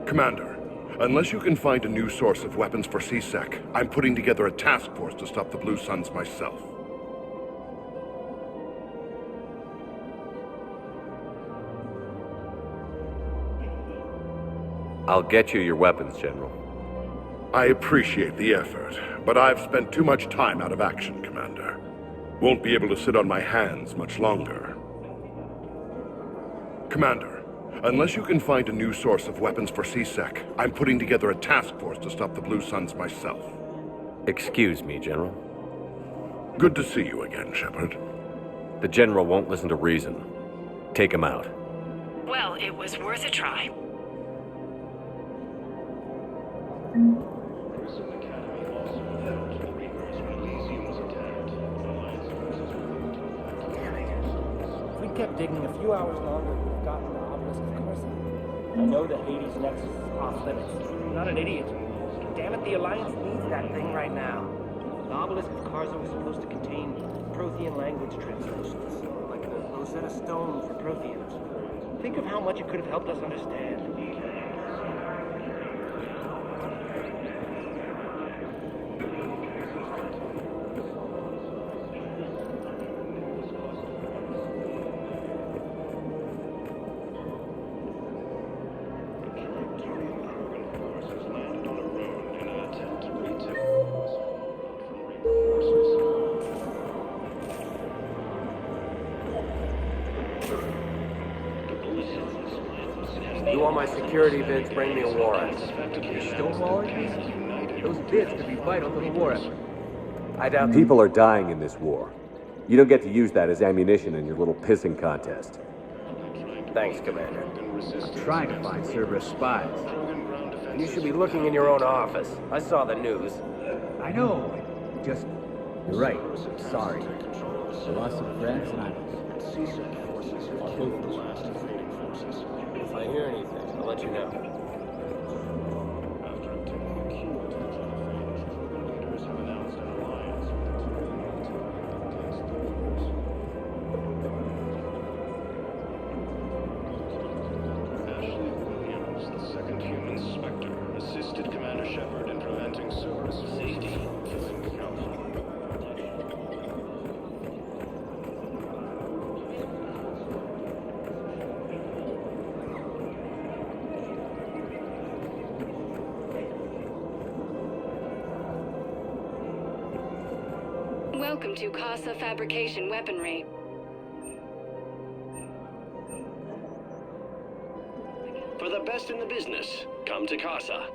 Commander, unless you can find a new source of weapons for CSEC, I'm putting together a task force to stop the Blue Suns myself. I'll get you your weapons, General. I appreciate the effort, but I've spent too much time out of action, Commander. Won't be able to sit on my hands much longer. Commander, unless you can find a new source of weapons for CSEC, I'm putting together a task force to stop the Blue Suns myself. Excuse me, General. Good to see you again, Shepard. The General won't listen to reason. Take him out. Well, it was worth a try. digging a few hours longer, we've gotten the obelisk of Karza. I know that Hades' nexus is off limits. I'm not an idiot. Damn it, the Alliance needs that thing right now. The obelisk of Karza was supposed to contain Prothean language translations, like the Rosetta Stone for Protheans. Think of how much it could have helped us understand. You want my security vids, bring me a warrant. You're stonewalling me? Those vids could be vital to the war effort. I doubt people are dying in this war. You don't get to use that as ammunition in your little pissing contest. Thanks, Commander. I'm trying to find Cerberus spies. You should be looking in your own office. I saw the news. I know. Just... You're right. Sorry. I lost some friends and I'm... If I hear anything, I'll let you know. After obtaining a cure to the Trauma phage, the leaders have announced an alliance with the Turian military against the Reapers. Ashley Williams, the second human Spectre, assisted Commander Shepard in preventing Cerberus safety from killing the Council. Welcome to Casa Fabrication Weaponry. For the best in the business, come to Casa.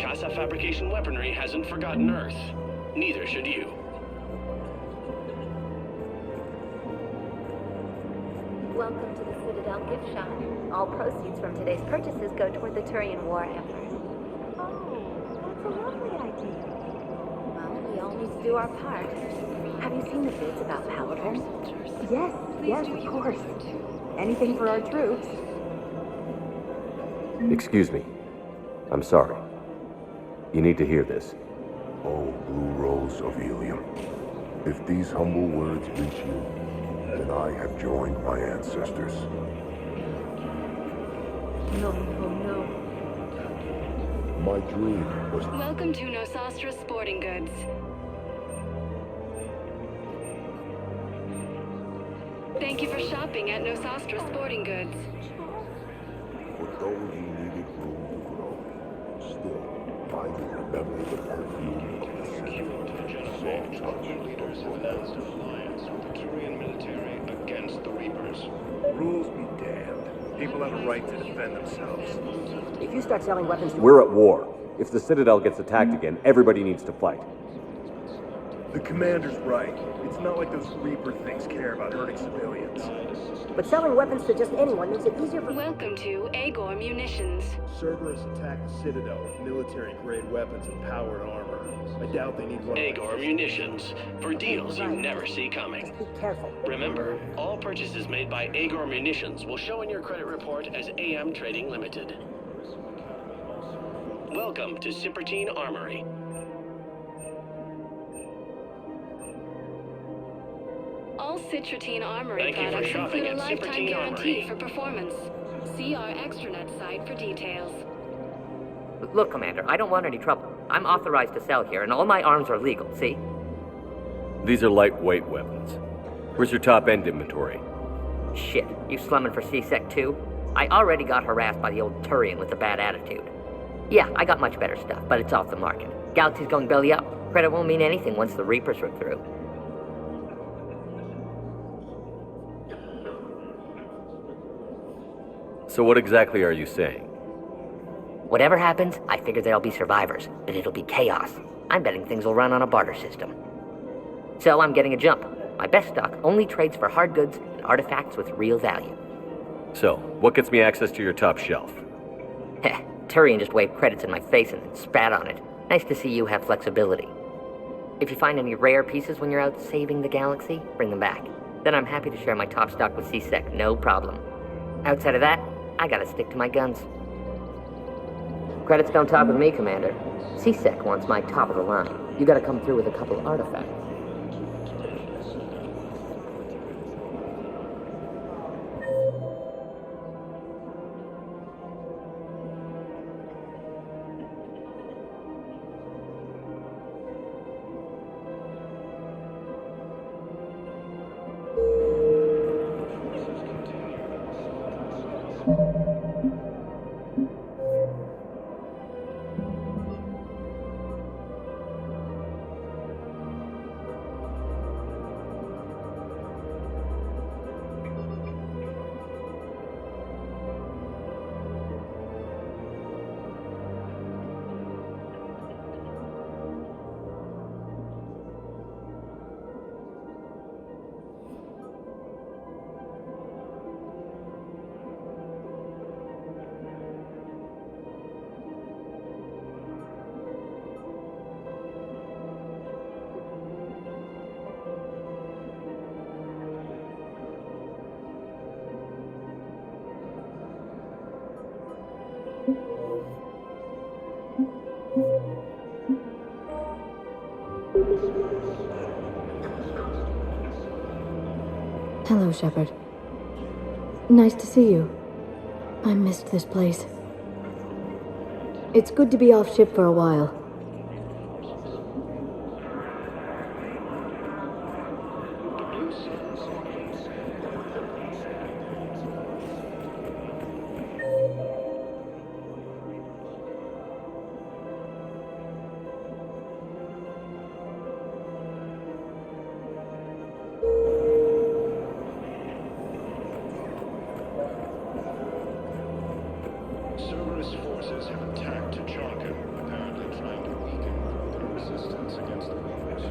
Casa Fabrication Weaponry hasn't forgotten Earth. Neither should you. Welcome to the Citadel gift shop. All proceeds from today's purchases go toward the Turian war effort. A lovely idea. Well, we all need to do our part. Have you seen the bids about power homes? Yes, of course. Anything for our troops. Excuse me. I'm sorry. You need to hear this. Oh, Blue Rose of Helium. If these humble words reach you, then I have joined my ancestors. No. My dream was... Welcome to Nosastra Sporting Goods. Thank you for shopping at Nosastra Sporting Goods. For those who needed room to grow, still, I will remember the perfume of the city. Turian leaders have announced an alliance with the Turian military against the Reapers. Rules be damned. People have a right to defend themselves. If you start selling weapons to... We're at war. If the Citadel gets attacked again, everybody needs to fight. The commander's right. It's not like those Reaper things care about hurting civilians. But selling weapons to just anyone makes it easier for... Welcome to Agor Munitions. Cerberus attacked the Citadel with military-grade weapons and powered armor. I doubt they need one. Agor Munitions, for deals you never see coming. Be careful. Remember, all purchases made by Agor Munitions will show in your credit report as AM Trading Limited. Welcome to Cipertine Armory. All Citrotine Armory Thank you for products shopping include a at lifetime Cipertine guarantee Armory. for performance. See our extranet site for details. Look, Commander, I don't want any trouble. I'm authorized to sell here, and all my arms are legal, see? These are lightweight weapons. Where's your top-end inventory? Shit, you slumming for C-Sec too? I already got harassed by the old Turian with the bad attitude. Yeah, I got much better stuff, but it's off the market. Galaxy's going belly up. Credit won't mean anything once the Reapers are through. So what exactly are you saying? Whatever happens, I figure there'll be survivors, but it'll be chaos. I'm betting things will run on a barter system. So I'm getting a jump. My best stock only trades for hard goods and artifacts with real value. So, what gets me access to your top shelf? Heh, Turian just waved credits in my face and then spat on it. Nice to see you have flexibility. If you find any rare pieces when you're out saving the galaxy, bring them back. Then I'm happy to share my top stock with C-Sec, no problem. Outside of that, I gotta stick to my guns. Credits don't talk with me, Commander. C-Sec wants my top of the line. You gotta come through with a couple artifacts. Hello, Shepard. Nice to see you. I missed this place. It's good to be off ship for a while. Cerberus forces have attacked Tachanka, apparently trying to weaken further resistance against the movement.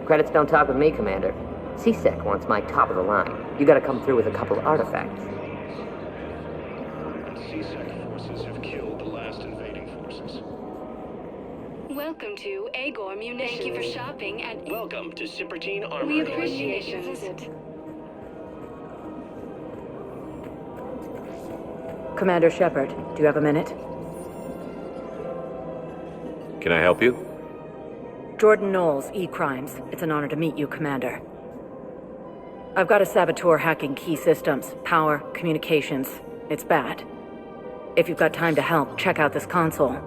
Credits don't talk with me, Commander. C-Sec wants my top of the line. You gotta come through with a couple artifacts. C-Sec forces have killed the last invading forces. Welcome to Agor Munitions. Thank you for shopping at... Welcome to Sippertine Armor. We appreciate your visit. Commander Shepard, do you have a minute? Can I help you? Jordan Knowles, E-Crimes. It's an honor to meet you, Commander. I've got a saboteur hacking key systems, power, communications. It's bad. If you've got time to help, check out this console.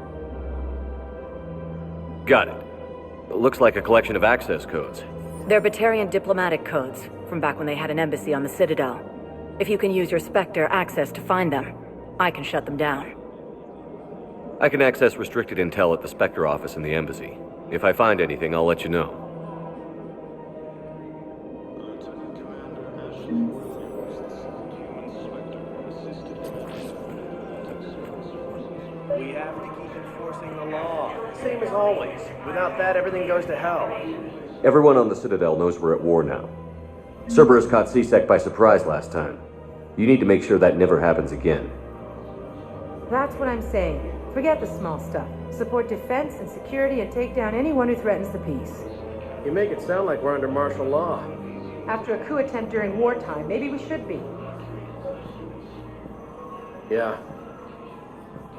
Got it. Looks like a collection of access codes. They're Batarian diplomatic codes, from back when they had an embassy on the Citadel. If you can use your Spectre access to find them, I can shut them down. I can access restricted intel at the Spectre office in the embassy. If I find anything, I'll let you know. We have to keep enforcing the law. Same as always. Without that, everything goes to hell. Everyone on the Citadel knows we're at war now. Cerberus caught C-Sec by surprise last time. You need to make sure that never happens again. That's what I'm saying. Forget the small stuff. Support defense and security and take down anyone who threatens the peace. You make it sound like we're under martial law. After a coup attempt during wartime, maybe we should be. Yeah.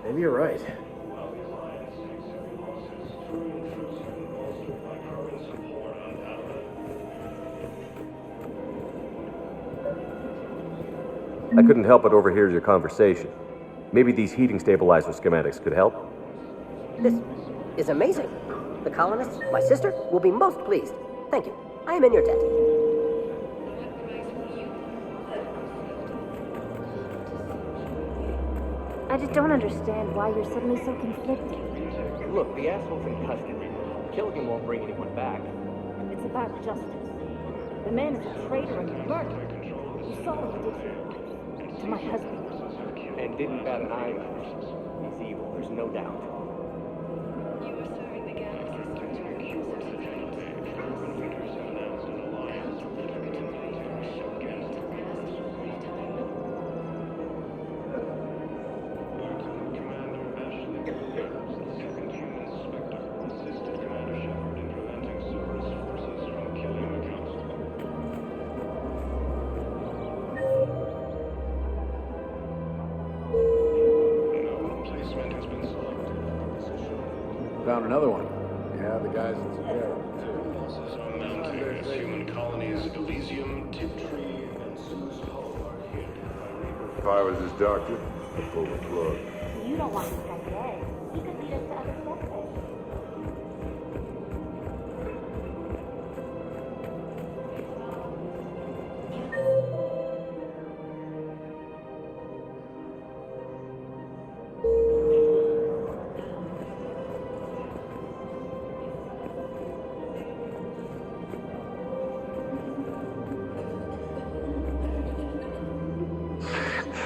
Maybe you're right. I couldn't help but overhear your conversation. Maybe these heating stabilizer schematics could help? This is amazing. The colonists, my sister, will be most pleased. Thank you. I am in your debt. I just don't understand why you're suddenly so conflicted. Look, the asshole's in custody. Killing him won't bring anyone back. It's about justice. The man is a traitor and a murderer. You saw what he did to your wife, to my husband. And didn't bat an eye at us. He's evil, there's no doubt. found another one. Yeah, the guys in Sierra. Losses are mounting as human colonies Elysium, Tiptree, and Sue's Hull are hit by Reaper. If I was his doctor, I'd pull the plug. You don't want this guy dead. He could lead us to other suspects.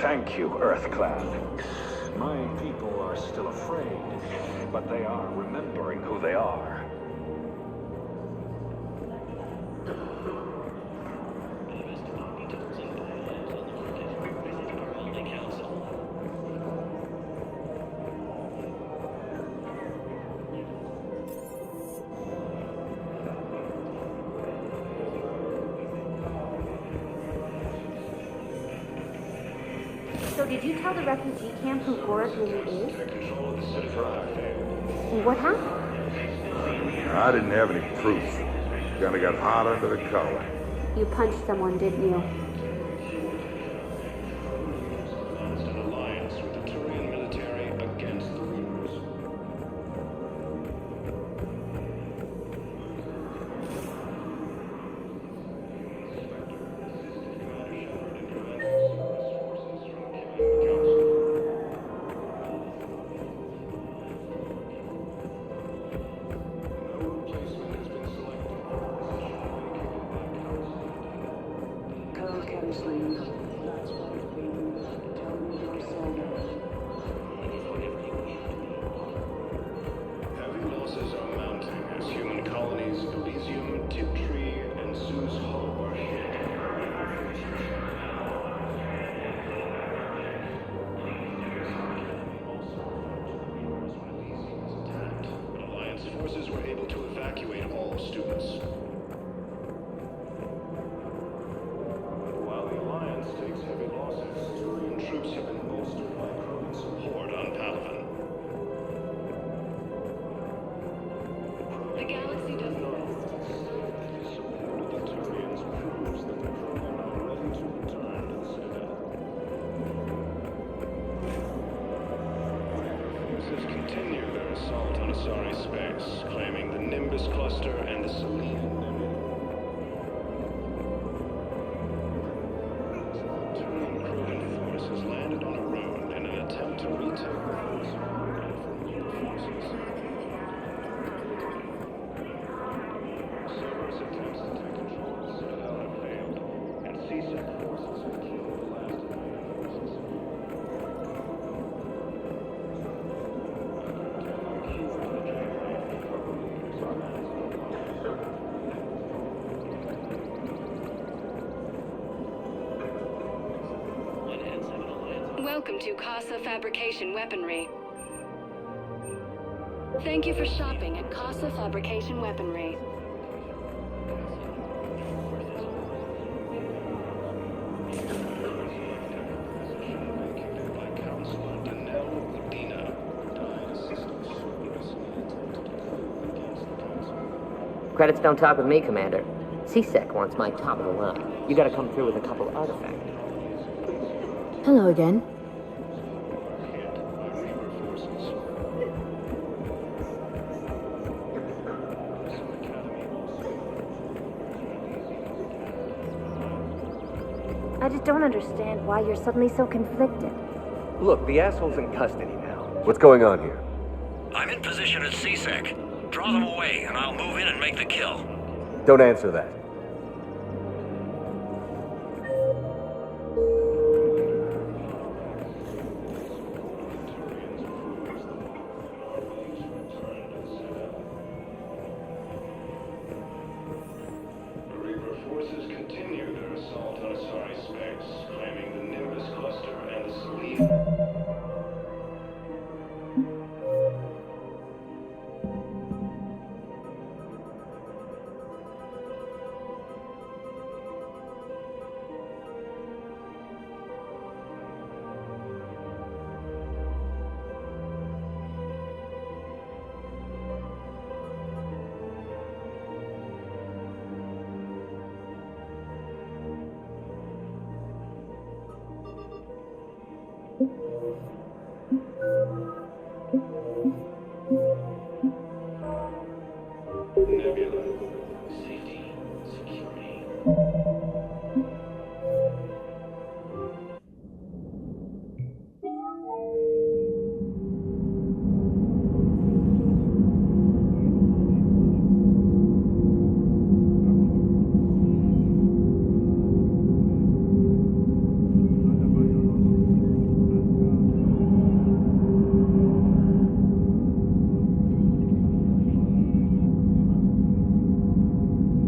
Thank you, Earthclan. My people are still afraid, but they are remembering who they are. So did you tell the refugee camp who Gorik really is? What happened? I didn't have any proof. Kinda got hot under the collar. You punched someone, didn't you? Announced an alliance with the Turian military against the Reapers. Heavy losses are mounting as human colonies Elysium, Tiptree, and Sue's Hull are hit. Alliance forces were able to evacuate all students. While the Alliance takes heavy losses, Turian troops have been bolstered by Krogan support on Palaven. The galaxy doesn't rest. The support of the Turians proves that the Krogan are ready to return to the Citadel. Forces continue their assault on Asari space, claiming the Nimbus cluster and the Selenium nebula. Turian Krogan force has landed on a road in an attempt to retake the force from Reaper forces. Cerberus attempts to take control of the Citadel have failed, and CSEC forces have killed the last of the Reaper forces. Welcome to Casa Fabrication Weaponry. Thank you for shopping at Casa Fabrication Weaponry. Credits don't talk with me, Commander. CSEC wants my top of the line. You gotta come through with a couple artifacts. Hello again. I just don't understand why you're suddenly so conflicted. Look, the asshole's in custody now. What's going on here? I'm in position at CSEC. Draw them away, and I'll move in and make the kill. Don't answer that. Reaper forces continue their assault on Asari space, claiming the Nimbus cluster and the Selenium. Nebula. Safety